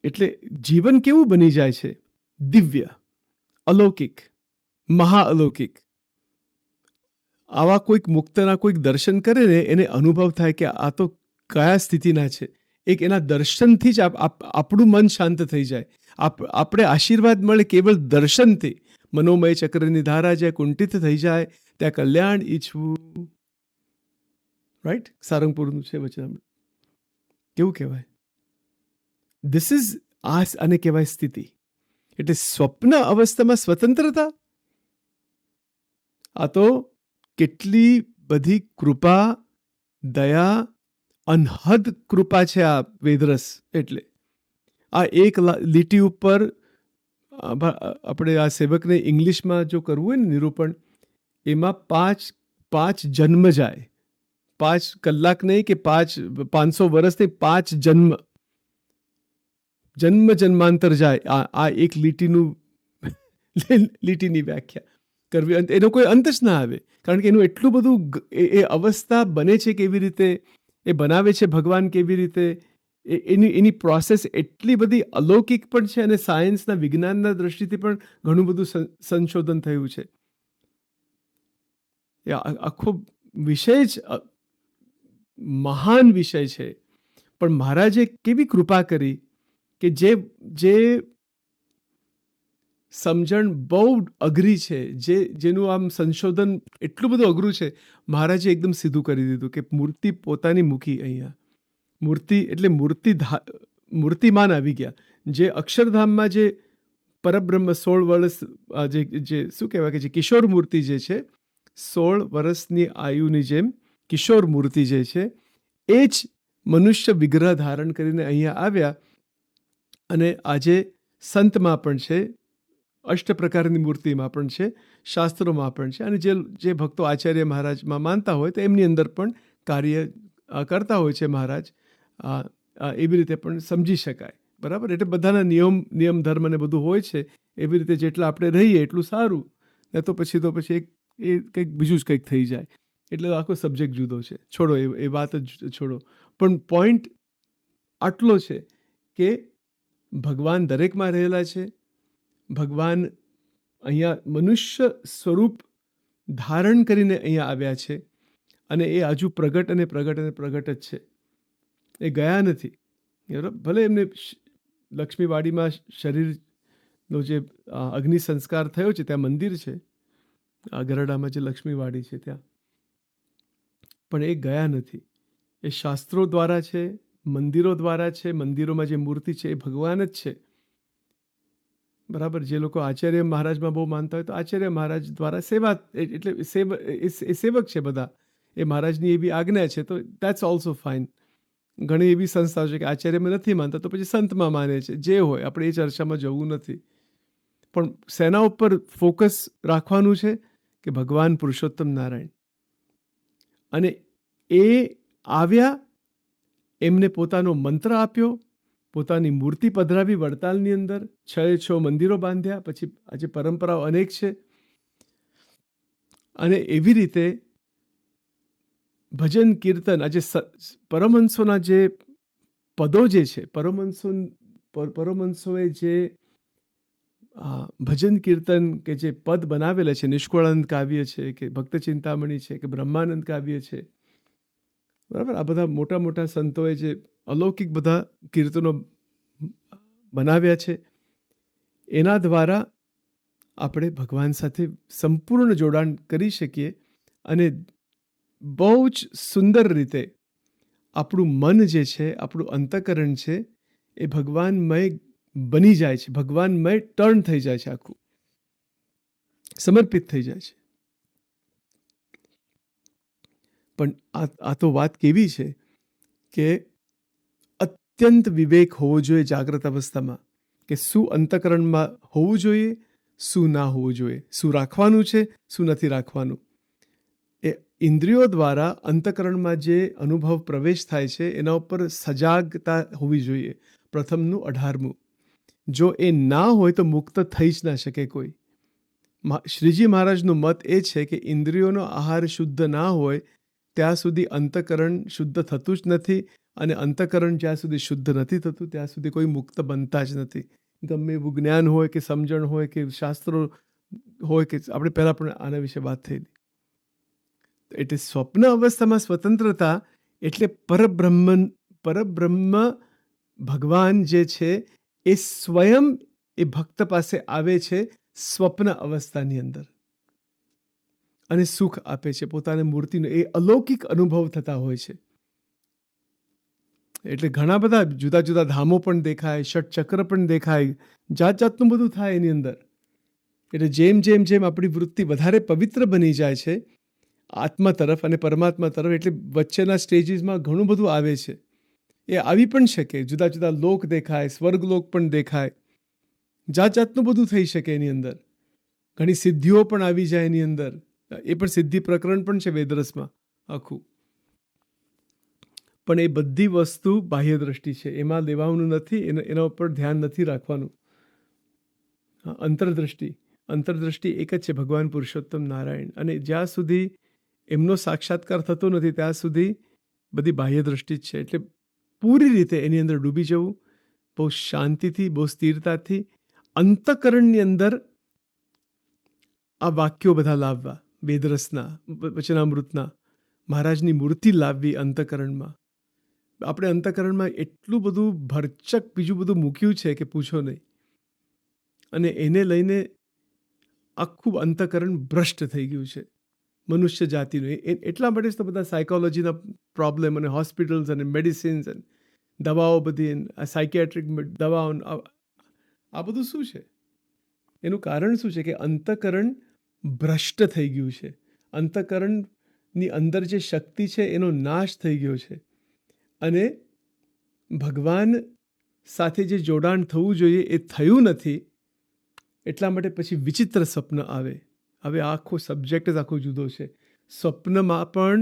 Speaker 1: એટલે જીવન કેવું બની જાય છે? દિવ્ય, અલૌકિક, મહાઅલૌકિક. આવા કોઈક મુક્તના કોઈક દર્શન કરે ને એને અનુભવ થાય કે આ તો કયા સ્થિતિના છે. એક એના દર્શનથી જ આપણું મન શાંત થઈ જાય. આપણે આશીર્વાદ મળે કેવળ દર્શનથી. મનોમય ચક્રની ધારા જ્યાં કુંઠિત થઈ જાય ત્યાં કલ્યાણ ઈચ્છવું. રાઈટ? સારંગપુરનું છે વચનામૃત. કેવું કહેવાય? ધીસ ઇઝ આને કહેવાય સ્થિતિ. એટલે સ્વપ્ન અવસ્થામાં સ્વતંત્રતા. આ તો કેટલી બધી કૃપા, દયા, અનહદ કૃપા છે આ વેદરસ. એટલે આ એક લીટી ઉપર આપણે આ સેવકને ઇંગ્લિશમાં જો કરવું હોય ને નિરૂપણ, એમાં પાંચ જન્મ જાય. 5 કલાક નહીં કે 500 વર્ષ નહીં, 5 જન્માંતર જાય. આ એક લીટીની વ્યાખ્યા કરવી. એનો કોઈ અંત જ ના આવે, કારણ કે એનું એટલું બધું એ અવસ્થા બને છે કેવી રીતે, એ બનાવે છે ભગવાન કેવી રીતે, એની પ્રોસેસ એટલી બધી અલૌકિક પણ છે અને સાયન્સના વિજ્ઞાનના દ્રષ્ટિથી પણ ઘણું બધું સંશોધન થયું છે. એ આખો વિષય જ મહાન વિષય છે. પણ મહારાજે કેવી કૃપા કરી કે જે સમજણ બહુ અઘરી છે, જેનું આમ સંશોધન એટલું બધું અઘરું છે, મહારાજે એકદમ સીધું કરી દીધું કે મૂર્તિ પોતાની મૂકી અહીંયા. મૂર્તિ એટલે મૂર્તિમાન આવી ગયા. જે અક્ષરધામમાં જે પરબ્રહ્મ 16 વર્ષ જે શું કહેવાય કે જે કિશોર મૂર્તિ જે છે, 16 વર્ષની આયુની જેમ કિશોર મૂર્તિ જે છે, એ જ મનુષ્ય વિગ્રહ ધારણ કરીને અહીંયા આવ્યા. અને આજે સંતમાં પણ છે, અષ્ટ પ્રકારની મૂર્તિમાં પણ છે, શાસ્ત્રોમાં પણ છે, અને જે ભક્તો આચાર્ય મહારાજમાં માનતા હોય તો એમની અંદર પણ કાર્ય કરતા હોય છે મહારાજ. એવી રીતે પણ સમજી શકાય. બરાબર? એટલે બધાના નિયમ ધર્મ ને બધું હોય છે. એવી રીતે જેટલા આપણે રહીએ એટલું સારું, ને તો પછી એ કંઈક બીજું જ કંઈક થઈ જાય. એટલે આખો સબ્જેક્ટ જુદો છે. છોડો, એ વાત જ છોડો. પણ પોઈન્ટ આટલો છે કે ભગવાન દરેકમાં રહેલા છે. ભગવાન અહીંયા મનુષ્ય સ્વરૂપ ધારણ કરીને અહીંયા આવ્યા છે, અને એ હજુ પ્રગટ અને પ્રગટ અને પ્રગટ જ છે. એ ગયા નથી. ભલે એમને લક્ષ્મીવાડીમાં શરીરનો જે અગ્નિ સંસ્કાર થયો છે, ત્યાં મંદિર છે, આ ગરડામાં જે લક્ષ્મીવાડી છે ત્યાં, પણ એ ગયા નથી. એ શાસ્ત્રો દ્વારા છે, મંદિરો દ્વારા છે. મંદિરોમાં જે મૂર્તિ છે એ ભગવાન જ છે. બરાબર? જે લોકો આચાર્ય મહારાજમાં બહુ માનતા હોય તો આચાર્ય મહારાજ દ્વારા સેવા, એટલે એ સેવક છે બધા. એ મહારાજની એવી આજ્ઞા છે, તો દેટ્સ ઓલ્સો ફાઇન. ઘણી એવી સંસ્થાઓ છે કે આચાર્યમાં નથી માનતા તો પછી સંતમાં માને છે. જે હોય, આપણે એ ચર્ચામાં જવું નથી. પણ સેના ઉપર ફોકસ રાખવાનું છે કે ભગવાન પુરુષોત્તમ નારાયણ. અને એ આવ્યા, એમને પોતાનો મંત્ર આપ્યો, પોતાની મૂર્તિ પધરાવી વડતાલની અંદર, 6 મંદિરો બાંધ્યા. પછી આજે પરંપરાઓ અનેક છે, અને એવી રીતે ભજન કીર્તન, આજે પરમહંસોના જે પદો જે છે, પરમહંસોએ જે ભજન કીર્તન કે જે પદ બનાવેલા છે, નિષ્કળાનંદ કાવ્ય છે કે ભક્ત ચિંતામણી છે કે બ્રહ્માનંદ કાવ્ય છે, બરાબર. આ બધા મોટા મોટા સંતોએ જે અલૌકિક બધા કીર્તનો બનાવ્યા છે, એના દ્વારા આપણે ભગવાન સાથે સંપૂર્ણ જોડાણ કરી શકીએ અને બહુ જ સુંદર રીતે આપણું મન જે છે, આપણું અંતઃકરણ છે, એ ભગવાનમય બની જાય છે, ભગવાનમય ટર્ન થઈ જાય છે, આખું સમર્પિત થઈ જાય છે. પણ આ તો વાત કેવી છે કે અત્યંત વિવેક હોવો જોઈએ જાગ્રત અવસ્થામાં, કે શું અંતઃકરણમાં હોવું જોઈએ, શું ના હોવું જોઈએ, શું રાખવાનું છે, શું નથી રાખવાનું. એ ઇન્દ્રિયો દ્વારા અંતઃકરણમાં જે અનુભવ પ્રવેશ થાય છે એના ઉપર સજાગતા હોવી જોઈએ. પ્રથમનું 18મું, જો એ ના હોય તો મુક્ત થઈ જ ના શકે કોઈ. શ્રીજી મહારાજનો મત એ છે કે ઇન્દ્રિયોનો આહાર શુદ્ધ ના હોય ત્યાં સુધી અંતઃકરણ શુદ્ધ થતું જ નથી, અને અંતઃકરણ જ્યાં સુધી શુદ્ધ નથી થતું ત્યાં સુધી કોઈ મુક્ત બનતા જ નથી. ગમે એવું જ્ઞાન હોય કે સમજણ હોય કે શાસ્ત્રો હોય કે આપણે પહેલાં પણ આના વિશે વાત થયેલી. એટલે સ્વપ્ન અવસ્થામાં સ્વતંત્રતા એટલે પરબ્રહ્મ ભગવાન જે છે એ સ્વયં એ ભક્ત પાસે આવે છે સ્વપ્ન અવસ્થાની અંદર અને સુખ આપે છે. પોતાની મૂર્તિનો એ અલૌકિક અનુભવ થતા હોય છે. એટલે ઘણા બધા જુદા જુદા ધામો પણ દેખાય, ષટચક્ર પણ દેખાય, જાત જાતનું બધું થાય એની અંદર. એટલે જેમ જેમ જેમ આપણી વૃત્તિ વધારે પવિત્ર બની જાય છે આત્મા તરફ અને પરમાત્મા તરફ, એટલે વચ્ચેના સ્ટેજીસમાં ઘણું બધું આવે છે. એ આવી પણ શકે, જુદા જુદા લોક દેખાય, સ્વર્ગલોક પણ દેખાય, જાત જાતનું બધું થઈ શકે એની અંદર. ઘણી સિદ્ધિઓ પણ આવી જાય એની અંદર. એ પણ સિદ્ધિ પ્રકરણ પણ છે વેદરસમાં આખું. પણ એ બધી વસ્તુ બાહ્ય દ્રષ્ટિ છે, એમાં લેવાનું નથી, એના ઉપર ધ્યાન નથી રાખવાનું. અંતરદ્રષ્ટિ એક જ છે, ભગવાન પુરુષોત્તમ નારાયણ. અને જ્યાં સુધી એમનો સાક્ષાત્કાર થતો નથી ત્યાં સુધી બધી બાહ્ય દ્રષ્ટિ જ છે. એટલે પૂરી રીતે એની અંદર ડૂબી જવું, બહુ શાંતિથી, બહુ સ્થિરતાથી અંતઃકરણની અંદર આ વાક્યો બધા લાવવા, વેદરસના, વચનામૃતના, મહારાજની મૂર્તિ લાવવી અંતઃકરણમાં. આપણે અંતઃકરણમાં એટલું બધું ભરચક બીજું બધું મૂક્યું છે કે પૂછો નહીં. અને એને લઈને આખું અંતઃકરણ ભ્રષ્ટ થઈ ગયું છે મનુષ્ય જાતિનું. એટલા માટે જ તો બધા સાયકોલોજીના પ્રોબ્લેમ અને હોસ્પિટલ્સ અને મેડિસિન્સ અને દવાઓ બધી, સાયકિયાટ્રિક દવાઓ, આ બધું શું છે? એનું કારણ શું છે કે અંતઃકરણ ભ્રષ્ટ થઈ ગયું છે. અંતઃકરણની અંદર જે શક્તિ છે એનો નાશ થઈ ગયો છે. અને ભગવાન સાથે જે જોડાણ થવું જોઈએ એ થયું નથી. એટલા માટે પછી વિચિત્ર સ્વપ્ન આવે. હવે આખો સબ્જેક્ટ જ આખો જુદો છે. સ્વપ્નમાં પણ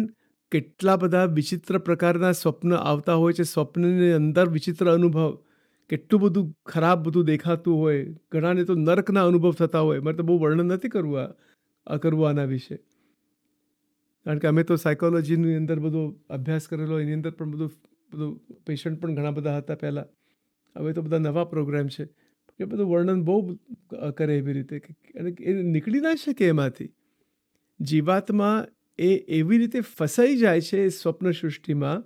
Speaker 1: કેટલા બધા વિચિત્ર પ્રકારના સ્વપ્ન આવતા હોય છે. સ્વપ્નની અંદર વિચિત્ર અનુભવ, કેટલું બધું ખરાબ બધું દેખાતું હોય. ઘણાને તો નર્કના અનુભવ થતા હોય. મારે તો બહુ વર્ણન નથી કરવું આના વિશે, કારણ કે અમે તો સાયકોલોજીની અંદર બધો અભ્યાસ કરેલો, એની અંદર પણ બધું પેશન્ટ પણ ઘણા બધા હતા પહેલાં. હવે તો બધા નવા પ્રોગ્રામ છે એ બધું વર્ણન બહુ કરે એવી રીતે, અને એ નીકળી ના શકે એમાંથી. જીવાત્મા એ એવી રીતે ફસાઈ જાય છે એ સ્વપ્ન સૃષ્ટિમાં,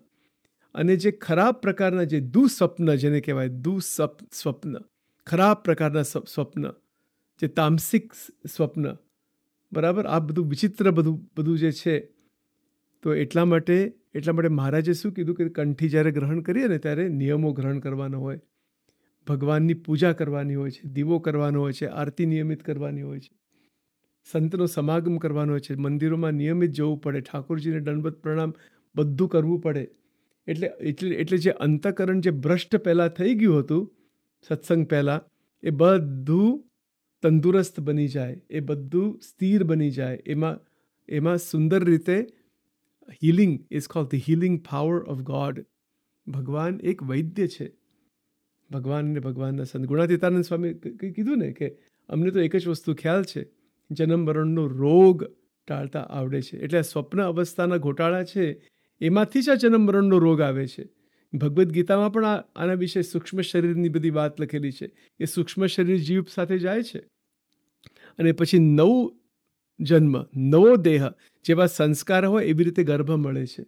Speaker 1: અને જે ખરાબ પ્રકારના જે દુઃસ્વપ્ન જેને કહેવાય, સ્વપ્ન, ખરાબ પ્રકારના સ્વપ્ન, જે તામસિક સ્વપ્ન, બરાબર, આ બધું વિચિત્ર બધું જે છે. તો એટલા માટે મહારાજે શું કીધું કે કંઠી જ્યારે ગ્રહણ કરીએ ને ત્યારે નિયમો ગ્રહણ કરવાનો હોય, ભગવાનની પૂજા કરવાની હોય છે, દીવો કરવાનો હોય છે, આરતી નિયમિત કરવાની હોય છે, સંતનો સમાગમ કરવાનો હોય છે, મંદિરોમાં નિયમિત જવું પડે, ઠાકોરજીને દંડવત પ્રણામ બધું કરવું પડે. એટલે જે અંતઃકરણ જે ભ્રષ્ટ પહેલાં થઈ ગયું હતું સત્સંગ પહેલાં, એ બધું તંદુરસ્ત બની જાય, એ બધું સ્થિર બની જાય. એમાં સુંદર રીતે healing is called the healing power of God. ભગવાન એક વૈદ્ય છે. ભગવાન અને ભગવાનના સંત ગુણાતીતાનંદ સ્વામી કીધું ને કે અમને તો એક જ વસ્તુ ખ્યાલ છે, જન્મ મરણનો રોગ ટાળતા આવડે છે. એટલે આ સ્વપ્ન અવસ્થાના ઘોટાળા છે, એમાંથી જ આ જન્મ મરણનો રોગ આવે છે. ભગવદ્ ગીતામાં પણ આના વિશે સૂક્ષ્મ શરીરની બધી વાત લખેલી છે. એ સૂક્ષ્મ શરીર જીવ સાથે જાય છે અને પછી નવું જન્મ, નવો દેહ, જેવા સંસ્કાર હોય એવી રીતે ગર્ભ મળે છે.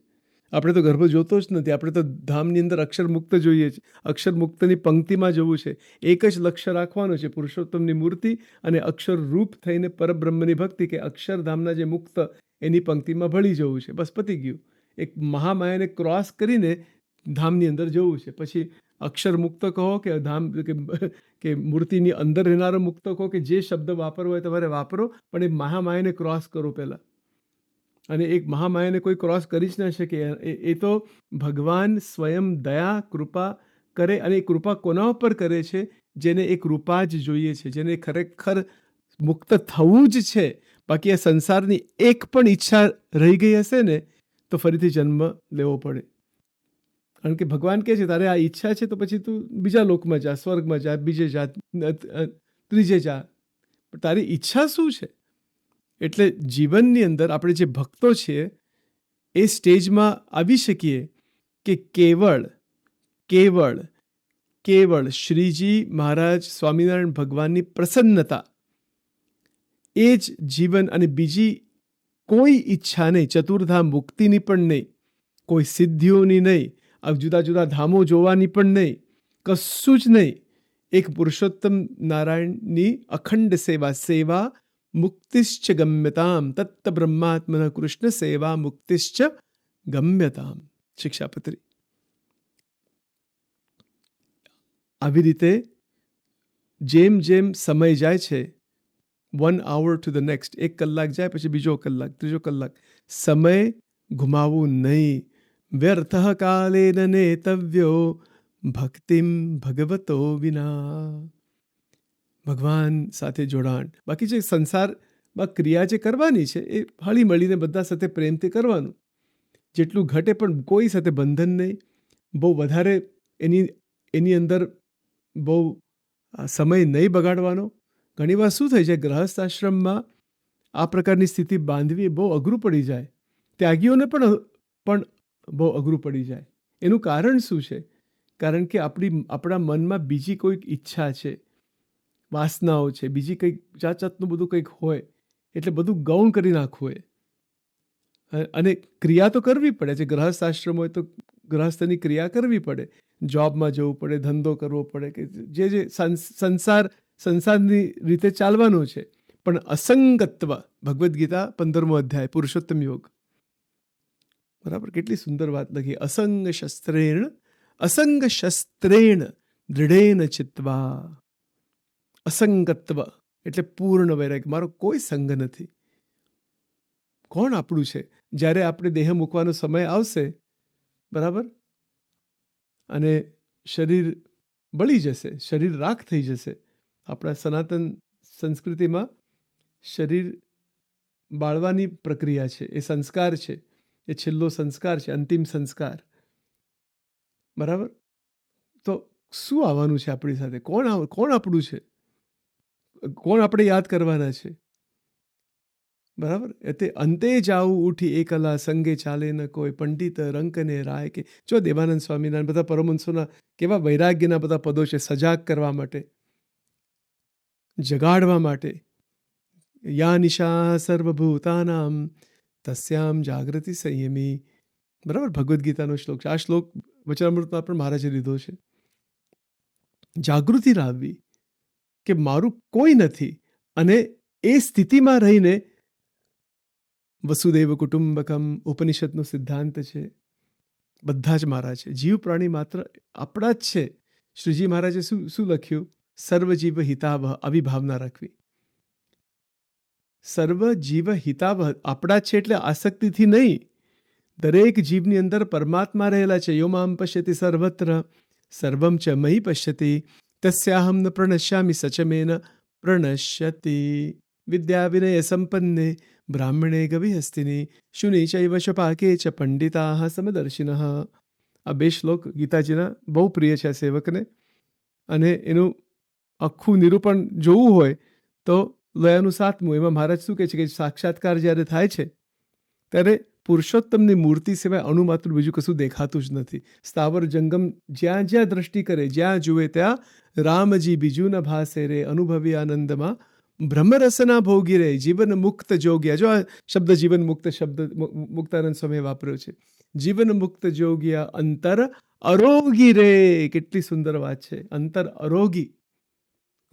Speaker 1: આપણે તો ગર્ભ જોતો જ નથી. આપણે તો ધામની અંદર અક્ષર મુક્ત જોઈએ છે. અક્ષર મુક્તની પંક્તિમાં જવું છે. એક જ લક્ષ્ય રાખવાનું છે, પુરુષોત્તમની મૂર્તિ અને અક્ષર રૂપ થઈને પરબ્રહ્મની ભક્તિ, કે અક્ષરધામના જે મુક્ત એની પંક્તિમાં ભળી જવું છે. બસ પતી ગયું. એક મહામાયાને ક્રોસ કરીને ધામની અંદર જવું છે. પછી અક્ષર મુક્ત કહો કે ધામ કે મૂર્તિની અંદર રહેનારો મુક્ત કહો, કે જે શબ્દ વાપરવો હોય તમારે વાપરો, પણ એ મહામાયાને ક્રોસ કરો પહેલાં. અને એક મહામાયાને કોઈ ક્રોસ કરી જ ના શકે. એ તો ભગવાન સ્વયં દયા કૃપા કરે, અને એ કૃપા કોના ઉપર કરે છે? જેને એ કૃપા જ જોઈએ છે, જેને ખરેખર મુક્ત થવું જ છે. બાકી આ સંસારની એક પણ ઈચ્છા રહી ગઈ હશે ને તો ફરીથી જન્મ લેવો પડે. કારણ કે ભગવાન કહે છે તારે આ ઈચ્છા છે તો પછી તું બીજા લોકમાં જા, સ્વર્ગમાં જા, બીજે જા, ત્રીજે જા, પણ તારી ઈચ્છા શું છે? એટલે જીવનની અંદર આપણે જે ભક્તો છીએ એ સ્ટેજમાં આવી શકીએ કે કેવળ કેવળ કેવળ શ્રીજી મહારાજ સ્વામિનારાયણ ભગવાનની પ્રસન્નતા એ જ જીવન, અને બીજી કોઈ ઈચ્છા નહીં, ચતુર્ધામ મુક્તિની પણ નહીં, કોઈ સિદ્ધિઓની નહીં, જુદા જુદા ધામો જોવાની પણ નહીં, કશું જ નહીં. એક પુરુષોત્તમ નારાયણની અખંડ સેવા. સેવા મુક્તિશ્ચ ગમ્યતામ, તત્ત બ્રહ્માત્મન કૃષ્ણ સેવા મુક્તિશ્ચ ગમ્યતામ. શિક્ષાપત્રી. આવી રીતે જેમ જેમ સમય જાય છે, 1 hour to the next, 1 કલાક જાય પછી બીજો કલાક, ત્રીજો કલાક, સમય ગુમાવવું નહીં. વ્યર્થ કાલેન નેતવ્યો ભક્તિમ ભગવતો વિના. ભગવાન સાથે જોડાણ. બાકી જે સંસારમાં ક્રિયા જે કરવાની છે એ હળી મળીને બધા સાથે પ્રેમથી કરવાનું. જેટલું ઘટે, પણ કોઈ સાથે બંધન નહીં. બહુ વધારે એની અંદર બહુ સમય નહીં બગાડવાનો. ઘણીવાર શું થઈ જાય, ગ્રહસ્થ આશ્રમમાં આ પ્રકારની સ્થિતિ બાંધવી બહુ અઘરું પડી જાય. ત્યાગીઓને પણ બહુ અઘરું પડી જાય. એનું કારણ શું છે? કારણ કે આપણા મનમાં બીજી કોઈક ઈચ્છા છે, વાસનાઓ છે, બીજી કંઈક જાતનું બધું કંઈક હોય, એટલે બધું ગૌણ કરી નાખવું હોય. અને ક્રિયા તો કરવી પડે છે. ગ્રહસ્થ આશ્રમ હોય તો ગ્રહસ્થની ક્રિયા કરવી પડે, જોબમાં જવું પડે, ધંધો કરવો પડે, કે જે સંસારની રીતે ચાલવાનું છે. પણ અસંગત્વ, ભગવદ્ ગીતા 15મો અધ્યાય, પુરુષોત્તમ યોગ, બરાબર, કેટલી સુંદર વાત લખી. અસંગ શસ્ત્રેણ દૃઢેન ચિત્વા. અસંગત્વ એટલે પૂર્ણ વૈરાગ્ય. મારો કોઈ સંગ નથી. કોણ આપણું છે? જ્યારે આપણે દેહ મૂકવાનો સમય આવશે, બરાબર, અને શરીર બળી જશે, શરીર રાખ થઈ જશે. આપણા સનાતન સંસ્કૃતિમાં શરીર બાળવાની પ્રક્રિયા છે, એ સંસ્કાર છે, એ છેલ્લો સંસ્કાર છે, અંતિમ સંસ્કાર, બરાબર. તો શું આવવાનું છે આપણી સાથે? કોણ આપણું છે? કોણ આપણે યાદ કરવાના છે? બરાબર. એટલે અંતે જાવું ઉઠી એકલા, સંગે ચાલે ન કોઈ, પંડિત રંકને રાય. કે જો દેવાનંદ સ્વામીના બધા પરમહંસોના કેવા વૈરાગ્યના બધા પદો છે, સજાગ કરવા માટે, જગાડવા માટે. યા નિશા સર્વભૂતાનામ તસ્યામ જાગૃતિ સંયમી. બરાબર, ભગવદ્ ગીતાનો શ્લોક છે. આ શ્લોક વચનામૃતમાં પણ મહારાજે લીધો છે. જાગૃતિ લાવવી કે મારું કોઈ નથી, અને એ સ્થિતિમાં રહીને વસુદેવ કુટુંબકમ ઉપનિષદનો સિદ્ધાંત છે. બધા જ મારા છે. જીવ પ્રાણી માત્ર આપણા જ છે. શ્રીજી મહારાજે શું લખ્યું? સર્વજીવ હિતાવહ, આવી ભાવના રાખવી. સર્વજીવ હિતાવહ, આપણા જ છે એટલે આસક્તિથી નહીં. દરેક જીવની અંદર પરમાત્મા રહેલા છે. યો મામ પશ્યતિ સર્વત્ર સર્વમ ચ મયી પશ્યતિ તસ્યાહમ ન પ્રણશ્યામિ સચમેન પ્રણશ્યતિ. વિદ્યા વિનય સંપન્ને બ્રાહ્મણે ગવિહસ્તિની શુનિ ચૈવ શપાકે ચ પંડિતા સમદર્શિનઃ. આ 2 શ્લોક ગીતાજીના બહુ પ્રિય છે આ સેવકને. અને એનું આખું નિરૂપણ જોવું હોય તો લયાનું 7મું, એમાં મહારાજ શું કહે છે કે સાક્ષાત્કાર જ્યારે થાય છે ત્યારે પુરુષોત્તમની મૂર્તિ સિવાય અણુમાત્ર બીજું કશું દેખાતું જ નથી. સ્થાવર જંગમ જ્યાં જ્યાં દ્રષ્ટિ કરે, જ્યાં જુએ ત્યાં રામજી બીજું ન ભાસે રે, અનુભવી આનંદમાં બ્રહ્મરસના ભોગી રે જીવન મુક્ત જોગ્યા. જો આ શબ્દ જીવન મુક્ત શબ્દ મુક્તાનંદ સ્વામીએ વાપર્યો છે. જીવન મુક્ત જોગ્યા અંતર અરોગી રે. કેટલી સુંદર વાત છે. અંતર અરોગી,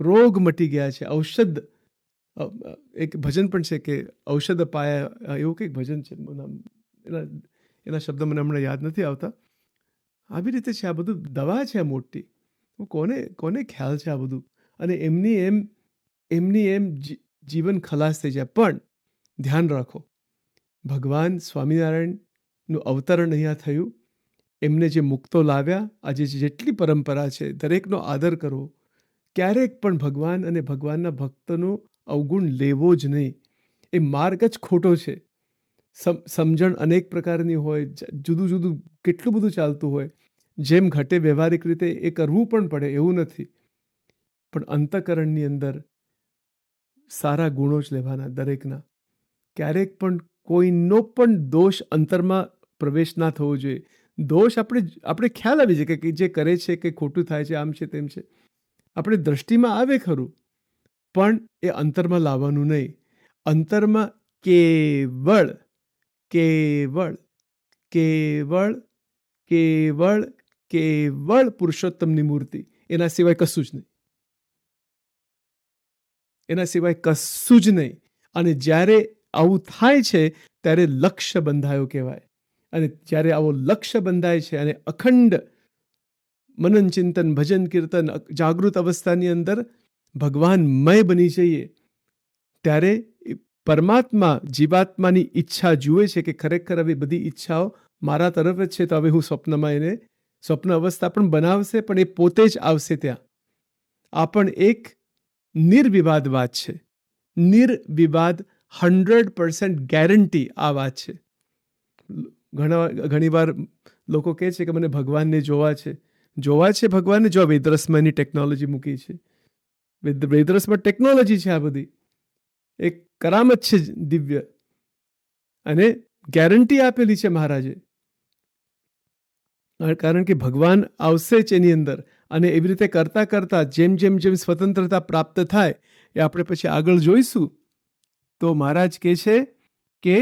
Speaker 1: રોગ મટી ગયા છે. ઔષધ, એક ભજન પણ છે કે ઔષધ પાયા, એવું કંઈક ભજન છે. એના શબ્દ મને હમણાં યાદ નથી આવતા. આવી રીતે છે આ બધું. દવા છે આ મોટી. કોને ખ્યાલ છે આ બધું? અને એમની એમ જીવન ખલાસ થઈ જાય. પણ ધ્યાન રાખો, ભગવાન સ્વામિનારાયણનું અવતરણ અહીંયા થયું. એમને જે મુક્તો લાવ્યા, આજે જેટલી પરંપરા છે દરેકનો આદર કરવો. ક્યારેક પણ ભગવાન અને ભગવાનના ભક્તનો અવગુણ લેવો જ નહીં. એ માર્ગ જ ખોટો છે. સમજણ અનેક પ્રકારની હોય, જુદું જુદું કેટલું બધું ચાલતું હોય. જેમ ઘટે વ્યવહારિક રીતે એ કરવું પણ પડે, એવું નથી. પણ અંતઃકરણની અંદર સારા ગુણો જ લેવાના દરેકના. ક્યારેક પણ કોઈનો પણ દોષ અંતરમાં પ્રવેશ ના થવો જોઈએ. દોષ આપણે ખ્યાલ આવી જાય કે જે કરે છે કે ખોટું થાય છે, આમ છે તેમ છે, આપણે દ્રષ્ટિમાં આવે ખરું, પણ એ અંતરમાં લાવવાનું નહીં. અંતરમાં કેવળ કેવળ કેવળ કેવળ કેવળ પુરુષોત્તમની મૂર્તિ, એના સિવાય કશું જ નહીં. એના સિવાય કશું જ નહીં. અને જ્યારે આવું થાય છે ત્યારે લક્ષ્ય બંધાયો કહેવાય. અને જ્યારે આવો લક્ષ્ય બંધાય છે અને અખંડ મનન ચિંતન ભજન કીર્તન જાગૃત અવસ્થાની અંદર ભગવાનમય બની જઈએ, ત્યારે પરમાત્મા જીવાત્માની ઈચ્છા જુએ છે કે ખરેખર હવે બધી ઈચ્છાઓ મારા તરફ જ છે, તો હવે હું સ્વપ્નમાં એને સ્વપ્ન અવસ્થા પણ બનાવશે, પણ એ પોતે જ આવશે ત્યાં. આ પણ એક નિર્વિવાદ વાત છે. નિર્વિવાદ 100% ગેરંટી આ વાત છે. ઘણીવાર લોકો કહે છે કે મને ભગવાનને જોવા છે. ભગવાનને જો વેદરસમાં એની ટેકનોલોજી મૂકી છે. વેદરસમાં ટેકનોલોજી છે. આ બધી એક કરામત છે દિવ્ય, અને ગેરંટી આપેલી છે મહારાજે. કારણ કે ભગવાન આવશે જ એની અંદર. અને એવી રીતે કરતાં કરતાં જેમ જેમ જેમ સ્વતંત્રતા પ્રાપ્ત થાય એ આપણે પછી આગળ જોઈશું. તો મહારાજ કહે છે કે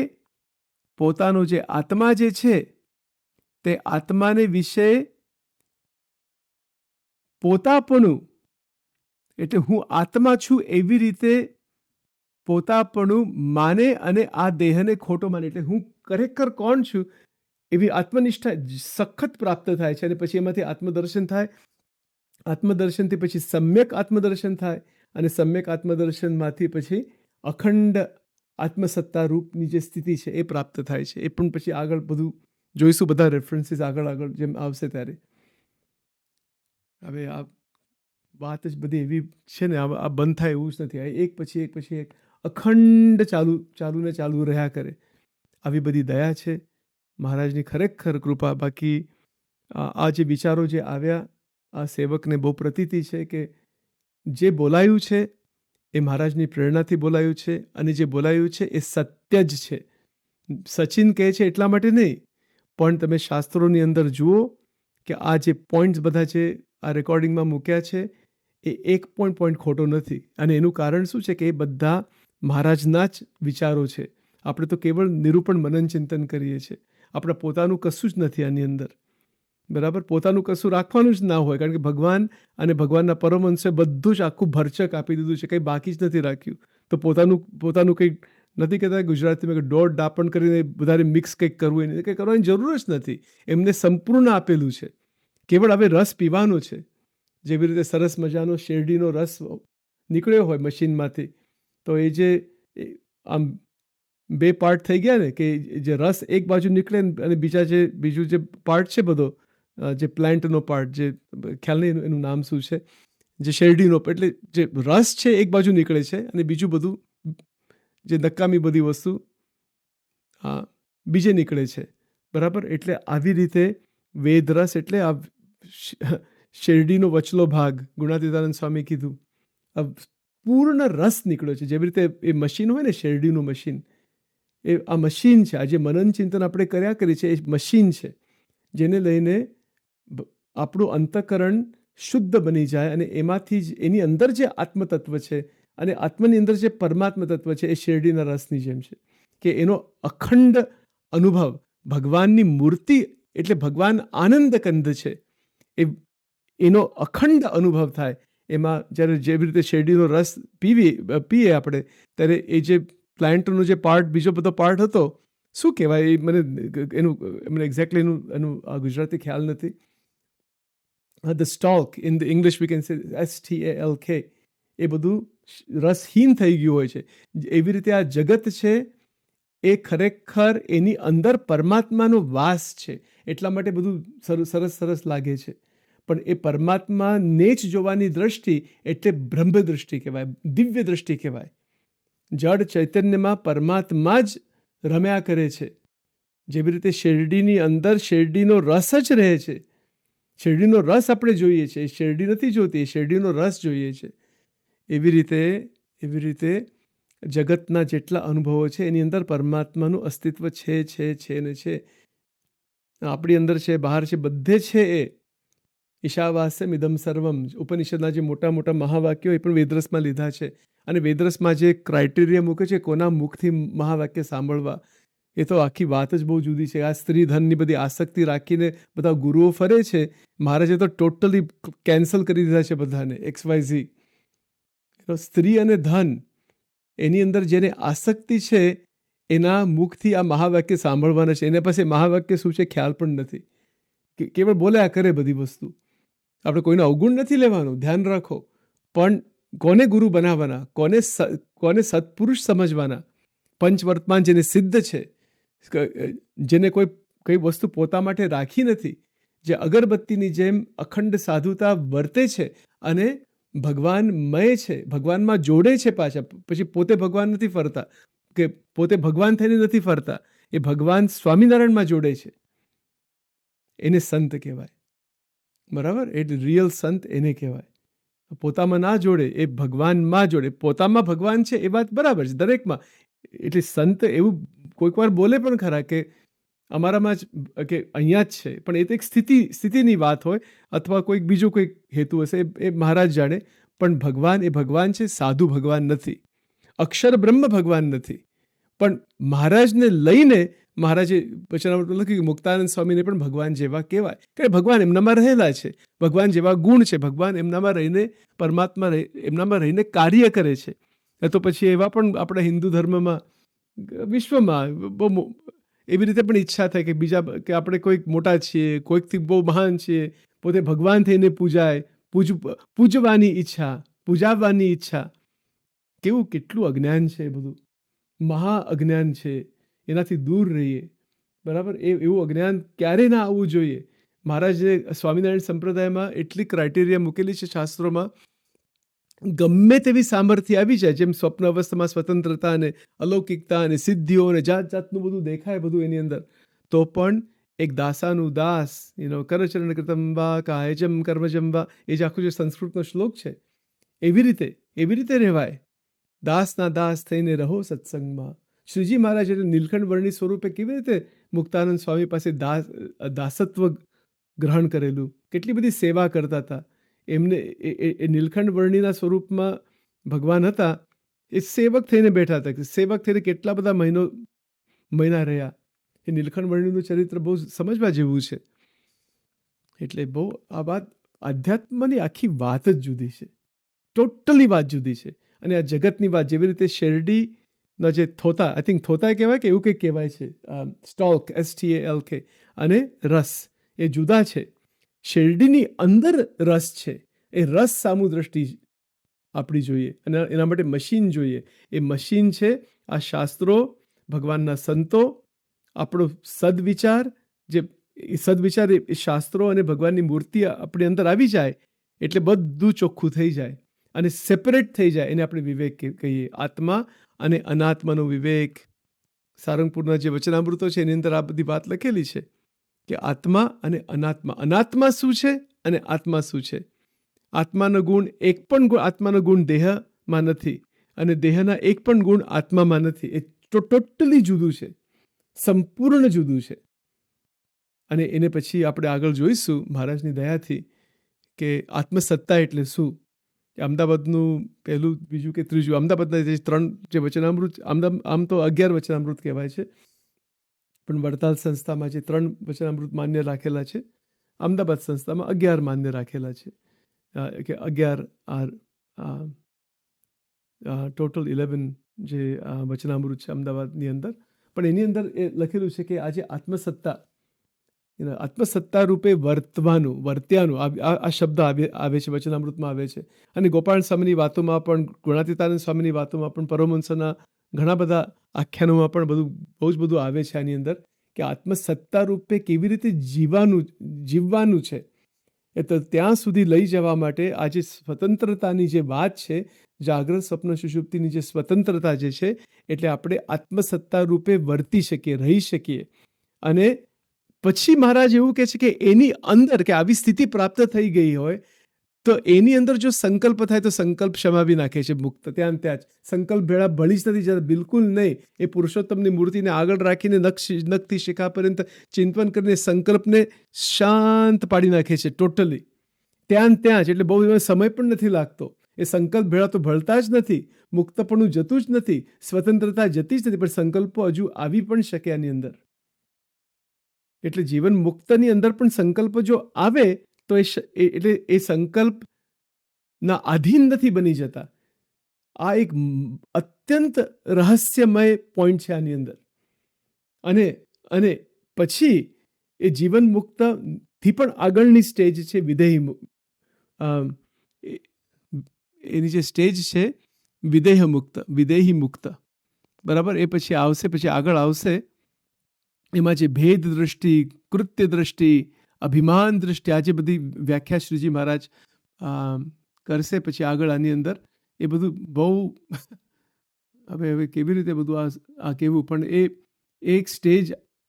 Speaker 1: પોતાનો જે આત્મા જે છે તે આત્માને વિશે પોતાપણું, એટલે હું આત્મા છું એવી રીતે પોતાપણું માને અને આ દેહને ખોટો માને. એટલે હું ખરેખર કોણ છું એવી આત્મનિષ્ઠા સખત પ્રાપ્ત થાય છે. અને પછી એમાંથી આત્મદર્શન થાય. આત્મદર્શનથી પછી સમ્યક આત્મદર્શન થાય. અને સમ્યક આત્મદર્શનમાંથી પછી અખંડ આત્મસત્તા રૂપની જે સ્થિતિ છે એ પ્રાપ્ત થાય છે. એ પણ પછી આગળ બધું જોઈશું, બધા રેફરન્સીસ આગળ જેમ આવશે ત્યારે. હવે આ વાત જ બધી એવી છે ને, આ બંધ થાય એવું જ નથી. આ એક પછી એક અખંડ ચાલુ રહ્યા કરે. આવી બધી દયા છે મહારાજની, ખરેખર કૃપા. બાકી આ જે વિચારો જે આવ્યા, આ સેવકને બહુ પ્રતીતિ છે કે જે બોલાયું છે એ મહારાજની પ્રેરણાથી બોલાયું છે. અને જે બોલાયું છે એ સત્ય જ છે. સચિન કહે છે એટલા માટે નહીં, પણ તમે શાસ્ત્રોની અંદર જુઓ કે આ જે પોઈન્ટ્સ બધા છે આ રેકોર્ડિંગમાં મૂક્યા છે, એ એક પોઈન્ટ ખોટો નથી. અને એનું કારણ શું છે કે એ બધા મહારાજના જ વિચારો છે. આપણે તો કેવળ નિરૂપણ મનન ચિંતન કરીએ છીએ. આપણે પોતાનું કશું જ નથી આની અંદર. બરાબર, પોતાનું કશું રાખવાનું જ ના હોય. કારણ કે ભગવાન અને ભગવાનના પરમહંસે બધું જ આખું ભરચક આપી દીધું છે, કંઈ બાકી જ નથી રાખ્યું. તો પોતાનું કંઈક નથી કહેતા ગુજરાતીમાં કે દોઢ ડાપણ કરીને વધારે મિક્સ કંઈક કરવું, એને કંઈ કરવાની જરૂર જ નથી. એમને સંપૂર્ણ આપેલું છે. કેવળ હવે રસ પીવાનો છે. જેવી રીતે સરસ મજાનો શેરડીનો રસ નીકળ્યો હોય મશીનમાંથી, તો એ જે આમ બે પાર્ટ થઈ ગયા ને, કે જે રસ એક બાજુ નીકળે અને બીજું જે પાર્ટ છે બધો, જે પ્લાન્ટનો પાર્ટ, જે ખ્યાલ નહીં એનું નામ શું છે, જે શેરડીનો, એટલે જે રસ છે એક બાજુ નીકળે છે અને બીજું બધું જે નકામી બધી વસ્તુ બીજે નીકળે છે. બરાબર, એટલે આવી રીતે વેદરસ એટલે આ શેરડીનો વચલો ભાગ, ગુણાતીતાનંદ સ્વામી કીધું, પૂર્ણ રસ નીકળ્યો છે. જેવી રીતે એ મશીન હોય ને, શેરડીનું મશીન, એ આ મશીન છે. આ જે મનન ચિંતન આપણે કર્યા કરીએ છીએ એ મશીન છે, જેને લઈને આપણું અંતઃકરણ શુદ્ધ બની જાય અને એમાંથી જ એની અંદર જે આત્મતત્વ છે, અને આત્માની અંદર જે પરમાત્મા તત્વ છે એ શેરડીના રસની જેમ છે કે એનો અખંડ અનુભવ, ભગવાનની મૂર્તિ એટલે ભગવાન આનંદ કંદ છે, એનો અખંડ અનુભવ થાય. એમાં જ્યારે જેવી રીતે શેરડીનો રસ પીએ આપણે, ત્યારે એ જે પ્લાન્ટનો જે પાર્ટ, બીજો બધો પાર્ટ હતો, શું કહેવાય એ મને એક્ઝેક્ટલી એનું ગુજરાતી ખ્યાલ નથી. The stock in the English we can say STALK. એ બધું રસહીન થઈ ગયું હોય છે. એવી રીતે આ જગત છે એ ખરેખર એની અંદર પરમાત્માનો વાસ છે, એટલા માટે બધું સરસ લાગે છે. પણ એ પરમાત્માને જ જોવાની દ્રષ્ટિ એટલે બ્રહ્મ દૃષ્ટિ કહેવાય, દિવ્ય દૃષ્ટિ કહેવાય. જડ ચૈતન્યમાં પરમાત્મા જ રમ્યા કરે છે. જેવી રીતે શેરડીની અંદર શેરડીનો રસ જ રહે છે. શેરડીનો રસ આપણે જોઈએ છે, શેરડી નથી જોતી, શેરડીનો રસ જોઈએ છે. એવી રીતે જગતના જેટલા અનુભવો છે એની અંદર પરમાત્માનું અસ્તિત્વ છે ને છે. આપણી અંદર છે, બહાર છે, બધે છે. એ ઈશાવાસ્યમ ઇદમ સર્વમ, ઉપનિષદના જે મોટા મોટા મહાવાક્યો એ પણ વેદરસમાં લીધા છે. અને વેદરસમાં જે ક્રાઇટેરિયા મૂકે છે કોના મુખથી મહાવાક્ય સાંભળવા, એ તો આખી વાત જ બહુ જુદી છે. આ સ્ત્રી ધનની બધી આસક્તિ રાખીને બધા ગુરુઓ ફરે છે. મહારાજે તો ટોટલી કેન્સલ કરી દીધા છે બધાને, XYZ. સ્ત્રી અને ધન એની અંદર જેને આસક્તિ છે એના મુખથી આ મહાવાક્ય સાંભળવાના છે. એના પાસે મહાવાક્ય શું છે ખ્યાલ પણ નથી, કેવળ બોલ્યા કરે બધી વસ્તુ. આપણે કોઈનો અવગુણ નથી લેવાનું, ધ્યાન રાખો, પણ કોને ગુરુ બનાવવાના, કોને સત્પુરુષ સમજવાના, પંચવર્તમાન જેને સિદ્ધ છે, જેને કઈ વસ્તુ પોતા માટે રાખી નથી, જે અગરબત્તીની જેમ અખંડ સાધુતા વર્તે છે અને ભગવાનમય છે, ભગવાનમાં જોડે છે પાછા. પછી પોતે ભગવાન નથી ફરતા, કે પોતે ભગવાન થઈને નથી ફરતા, એ ભગવાન સ્વામિનારાયણમાં જોડે છે. એને સંત કહેવાય, બરાબર? એટલે રિયલ સંત એને કહેવાય. પોતામાં ના જોડે, એ ભગવાનમાં જોડે. પોતામાં ભગવાન છે એ વાત બરાબર છે દરેકમાં. એટલે સંત એવું કોઈક વાર બોલે પણ ખરા કે અમારામાં જ, કે અહીંયા જ છે, પણ એ તો એક સ્થિતિની વાત હોય, અથવા કોઈક બીજું કોઈક હેતુ હશે, એ મહારાજ જાણે. પણ ભગવાન એ ભગવાન છે, સાધુ ભગવાન નથી, અક્ષર બ્રહ્મ ભગવાન નથી. પણ મહારાજને લઈને મહારાજે વચનામૃત લખ્યું કે મુક્તાનંદ સ્વામીને પણ ભગવાન જેવા કહેવાય, કે ભગવાન એમનામાં રહેલા છે, ભગવાન જેવા ગુણ છે, ભગવાન એમનામાં રહીને, પરમાત્મા એમનામાં રહીને કાર્ય કરે છે. તો પછી એવા પણ આપણા હિન્દુ ધર્મમાં, વિશ્વમાં બહુ એવી રીતે પણ ઈચ્છા થાય કે બીજા, કે આપણે કોઈક મોટા છીએ, કોઈકથી બહુ મહાન છીએ, પોતે ભગવાન થઈને પૂજાય, પૂજવાની ઈચ્છા, પૂજાવવાની ઈચ્છા. કેટલું અજ્ઞાન છે એ બધું, મહા અજ્ઞાન છે. એનાથી દૂર રહીએ, બરાબર? એવું અજ્ઞાન ક્યારે ના આવવું જોઈએ. મહારાજે સ્વામિનારાયણ સંપ્રદાયમાં એટલી ક્રાઇટેરિયા મૂકેલી છે શાસ્ત્રોમાં, ગમે તેવી સામર્થ્ય આવી જાય, જેમ સ્વપ્ન અવસ્થામાં સ્વતંત્રતા અને અલૌકિકતા અને સિદ્ધિઓ અને જાતનું બધું દેખાય બધું એની અંદર, તો પણ એક દાસાનું દાસ, કરચરણ કૃતમ વા કાયજમ કર્મજમ વા, એ જે આખું જે સંસ્કૃતનો શ્લોક છે, એવી રીતે રહેવાય. દાસના દાસ થઈને રહો સત્સંગમાં. શ્રીજી મહારાજ એટલે નીલકંઠ વર્ણી સ્વરૂપે કેવી રીતે મુક્તાનંદ સ્વામી પાસે દાસત્વ ગ્રહણ કરેલું, કેટલી બધી સેવા કરતા હતા. એમને એ નીલકંઠ વર્ણીના સ્વરૂપમાં ભગવાન હતા, એ સેવક થઈને બેઠા હતા. સેવક થઈને કેટલા બધા મહિના રહ્યા. એ નીલકંઠ વર્ણીનું ચરિત્ર બહુ સમજવા જેવું છે. એટલે બહુ આ વાત, આધ્યાત્મની આખી વાત જ જુદી છે, ટોટલી વાત જુદી છે. અને આ જગતની વાત, જેવી રીતે શેરડીના જે થોતા, આઈ થિંક થોતા કહેવાય કે એવું કંઈક કહેવાય છે, સ્ટોક STALK, અને રસ એ જુદા છે. શેરડીની અંદર રસ છે, એ રસ સામુ દ્રષ્ટિ આપણી જોઈએ, અને એના માટે મશીન જોઈએ. એ મશીન છે આ શાસ્ત્રો, ભગવાનના સંતો, આપણો સદવિચાર. જે સદવિચાર એ શાસ્ત્રો અને ભગવાનની મૂર્તિ આપણી અંદર આવી જાય એટલે બધું ચોખ્ખું થઈ જાય અને સેપરેટ થઈ જાય. એને આપણે વિવેક કહીએ, આત્મા અને અનાત્માનો વિવેક. સારંગપુરના જે વચનામૃતો છે એની અંદર આ બધી વાત લખેલી છે કે આત્મા અને અનાત્મા, અનાત્મા શું છે અને આત્મા શું છે. આત્માનો ગુણ, એક પણ ગુણ, આત્માનો ગુણ દેહમાં નથી, અને દેહના એક પણ ગુણ આત્મામાં નથી. એ ટોટલી જુદું છે, સંપૂર્ણ જુદું છે. અને એને પછી આપણે આગળ જોઈશું મહારાજની દયાથી કે આત્મસત્તા એટલે શું. કે અમદાવાદનું પહેલું, બીજું કે ત્રીજું, અમદાવાદના જે 3 જે વચનામૃત, આમ તો 11 વચનામૃત કહેવાય છે, પણ વડતાલ સંસ્થામાં જે 3 વચનામૃત માન્ય રાખેલા છે, અમદાવાદ સંસ્થામાં 11 માન્ય રાખેલા છે. કે 11 આર ટોટલ 11 જે વચનામૃત છે અમદાવાદની અંદર. પણ એની અંદર એ લખેલું છે કે આજે આત્મસત્તા, આત્મસત્તા રૂપે વર્ત્યાનું આ શબ્દ આવે છે, વચનામૃતમાં આવે છે. અને ગોપાલ સ્વામીની વાતોમાં પણ, ગુણાતીતાનંદ સ્વામીની વાતોમાં પણ, પરમહંસના ઘણા બધા આખ્યાનોમાં પણ બહુ જ બધું આવે છે આની અંદર, કે આત્મસત્તા રૂપે કેવી રીતે જીવવાનું છે. એ તો ત્યાં સુધી લઈ જવા માટે આજે સ્વતંત્રતાની જે વાત છે, જાગ્રત સ્વપ્ન સુષુપ્તિની જે સ્વતંત્રતા જે છે, એટલે આપણે આત્મસત્તા રૂપે વર્તી શકીએ, રહી શકીએ. અને પછી મહારાજ એવું કહે છે કે એની અંદર, કે આવી સ્થિતિ પ્રાપ્ત થઈ ગઈ હોય તો એની અંદર જો સંકલ્પ થાય તો સંકલ્પ ક્ષમાવી નાખે છે મુક્ત, ત્યાં જ સંકલ્પ ભેળા ભળી જ નથી જતા, બિલકુલ નહીં. એ પુરુષોત્તમની મૂર્તિને આગળ રાખીને નખથી શિખા પર્યંત ચિંતન કરીને સંકલ્પને શાંત પાડી નાખે છે ટોટલી, ત્યાં જ. એટલે બહુ સમય પણ નથી લાગતો. એ સંકલ્પ ભેળા તો ભળતા જ નથી, મુક્તપણું જતું જ નથી, સ્વતંત્રતા જતી જ નથી, પણ સંકલ્પો હજુ આવી પણ શકે આની અંદર. એટલે જીવન મુક્તની અંદર પણ સંકલ્પ જો આવે તો એટલે એ સંકલ્પના આધીન નથી બની જતા. આ એક અત્યંત રહસ્યમય પોઈન્ટ છે આની અંદર. અને પછી એ જીવન મુક્તથી પણ આગળની સ્ટેજ છે વિધેય, એની જે સ્ટેજ છે વિદેહી મુક્ત, બરાબર. એ પછી આવશે, પછી આગળ આવશે. એમાં જે ભેદ દૃષ્ટિ, કૃત્ય દૃષ્ટિ, અભિમાન દૃષ્ટિ, આ જે બધી વ્યાખ્યા શ્રીજી મહારાજ કરશે પછી આગળ આની અંદર, એ બધું બહુ હવે કેવી રીતે બધું આ કહેવું, પણ એ એક સ્ટેજ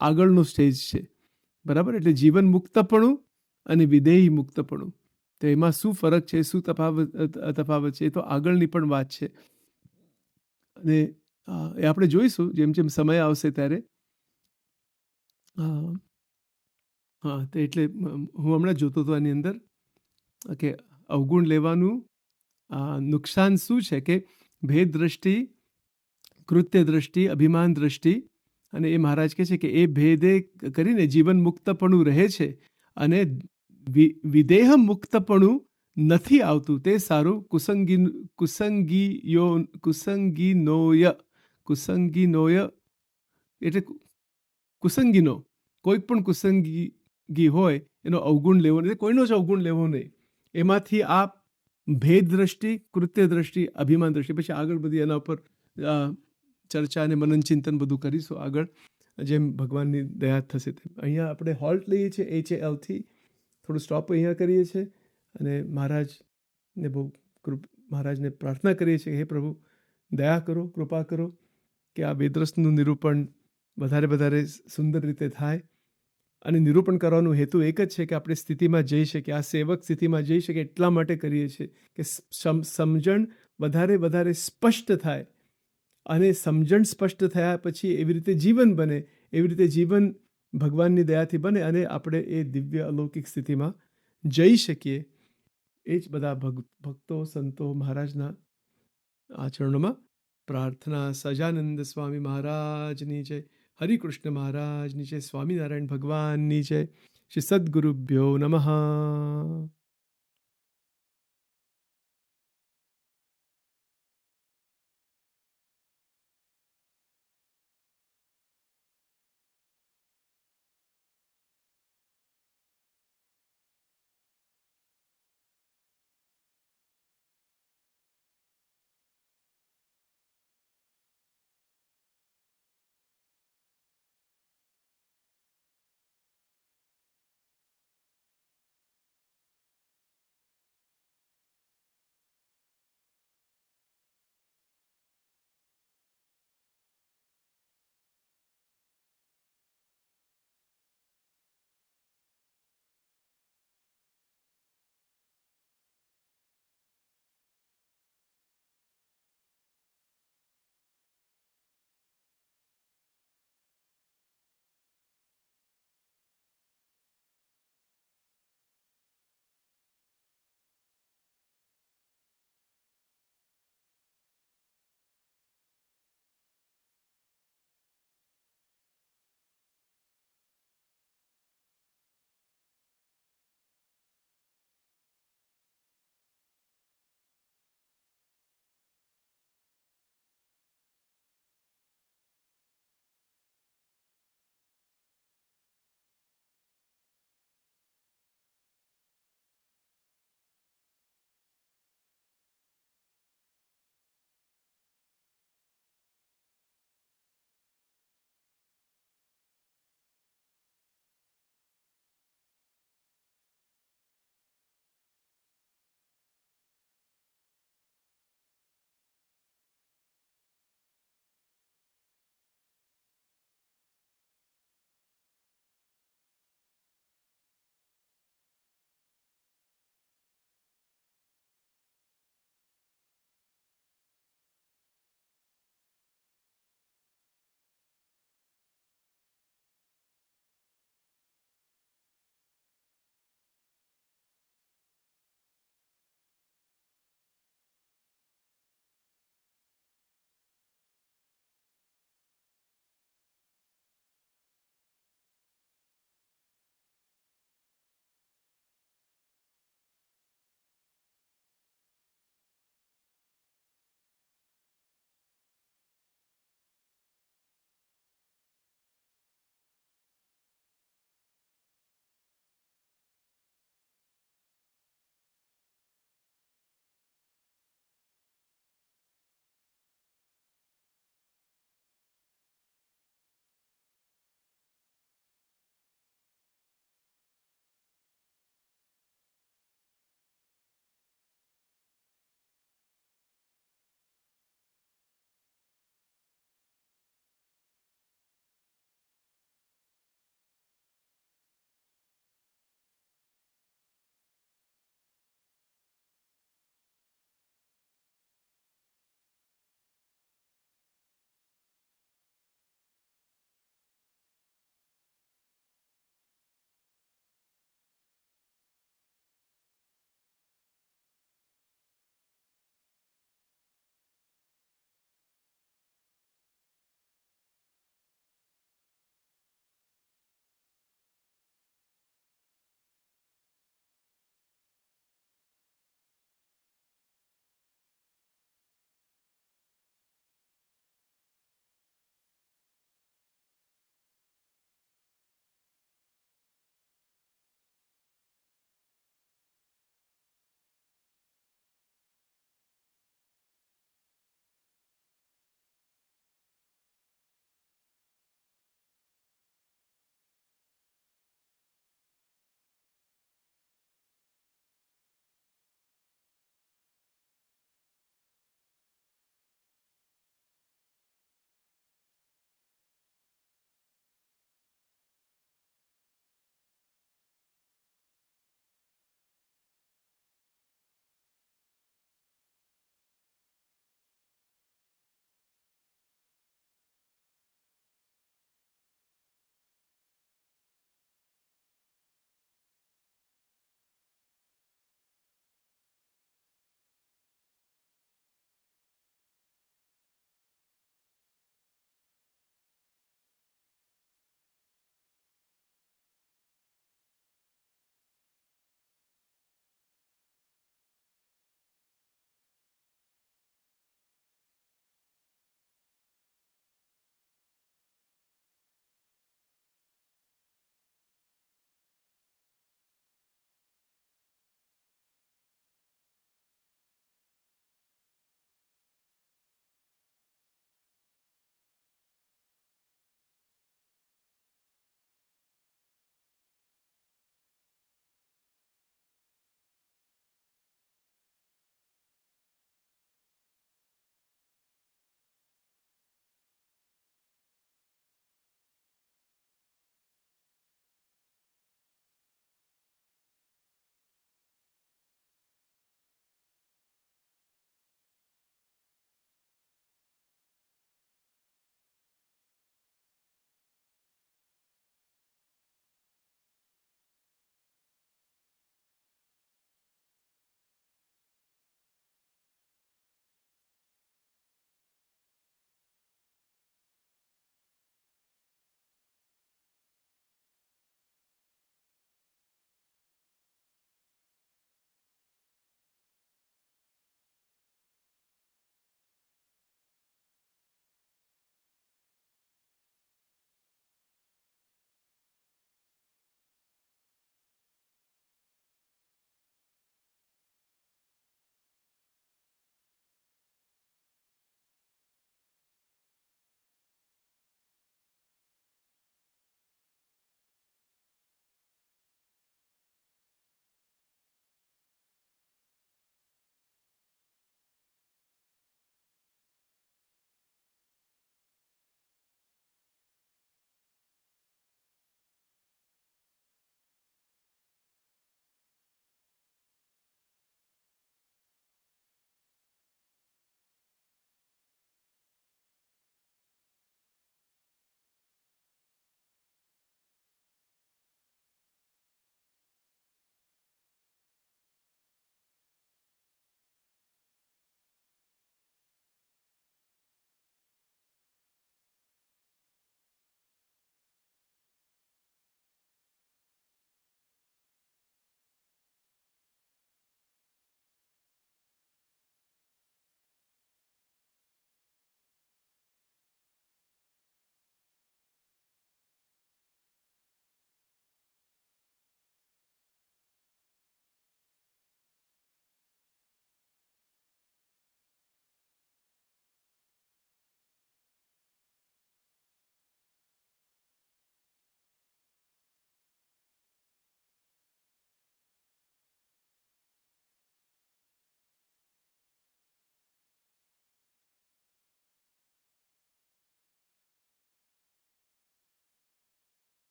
Speaker 1: આગળનો સ્ટેજ છે, બરાબર. એટલે જીવન મુક્તપણું અને વિદેહી મુક્તપણું, તો એમાં શું ફરક છે, શું તફાવત છે, એ તો આગળની પણ વાત છે. અને એ આપણે જોઈશું જેમ જેમ સમય આવશે ત્યારે. હા, તો એટલે હું હમણાં જોતો હતો આની અંદર કે અવગુણ લેવાનું નુકસાન શું છે, કે ભેદ દ્રષ્ટિ, કૃત્ય દ્રષ્ટિ, અભિમાન દ્રષ્ટિ, અને એ મહારાજ કહે છે કે એ ભેદે કરીને જીવન મુક્તપણું રહે છે, અને વિદેહ મુક્તપણું નથી આવતું તે સારું. કુસંગીનોય એટલે કુસંગીનો, કોઈ પણ કુસંગી હોય એનો અવગુણ લેવો નહીં, કોઈનો જ અવગુણ લેવો નહીં. એમાંથી આ ભેદ દ્રષ્ટિ, કૃત્ય દ્રષ્ટિ, અભિમાન દ્રષ્ટિ, પછી આગળ બધી એના ઉપર ચર્ચા અને મનન ચિંતન બધું કરીશું આગળ, જેમ ભગવાનની દયા થશે તેમ. અહીંયા આપણે હોલ્ટ લઈએ છીએ HALથી, થોડું સ્ટોપ અહીંયા કરીએ છીએ, અને મહારાજને પ્રાર્થના કરીએ છીએ કે હે પ્રભુ દયા કરો, કૃપા કરો, કે આ વેદરસનું નિરૂપણ વધારે સુંદર રીતે થાય. અને નિરૂપણ કરવાનો હેતુ એક જ છે કે આપણે સ્થિતિમાં જઈ શકીએ, આ સેવક સ્થિતિમાં જઈ શકીએ, એટલા માટે કરીએ છીએ કે સમજણ વધારે સ્પષ્ટ થાય. અને સમજણ સ્પષ્ટ થયા પછી એવી રીતે જીવન બને, એવી રીતે જીવન ભગવાનની દયાથી બને, અને આપણે એ દિવ્ય અલૌકિક સ્થિતિમાં જઈ શકીએ. એ જ બધા ભક્તો, સંતો, મહારાજના આચરણોમાં પ્રાર્થના. સજાનંદ સ્વામી મહારાજની જય, હરિકૃષ્ણ મહારાજની જય, સ્વામિનારાયણ ભગવાનની જય, શ્રી સદગુરુભ્યો નમઃ.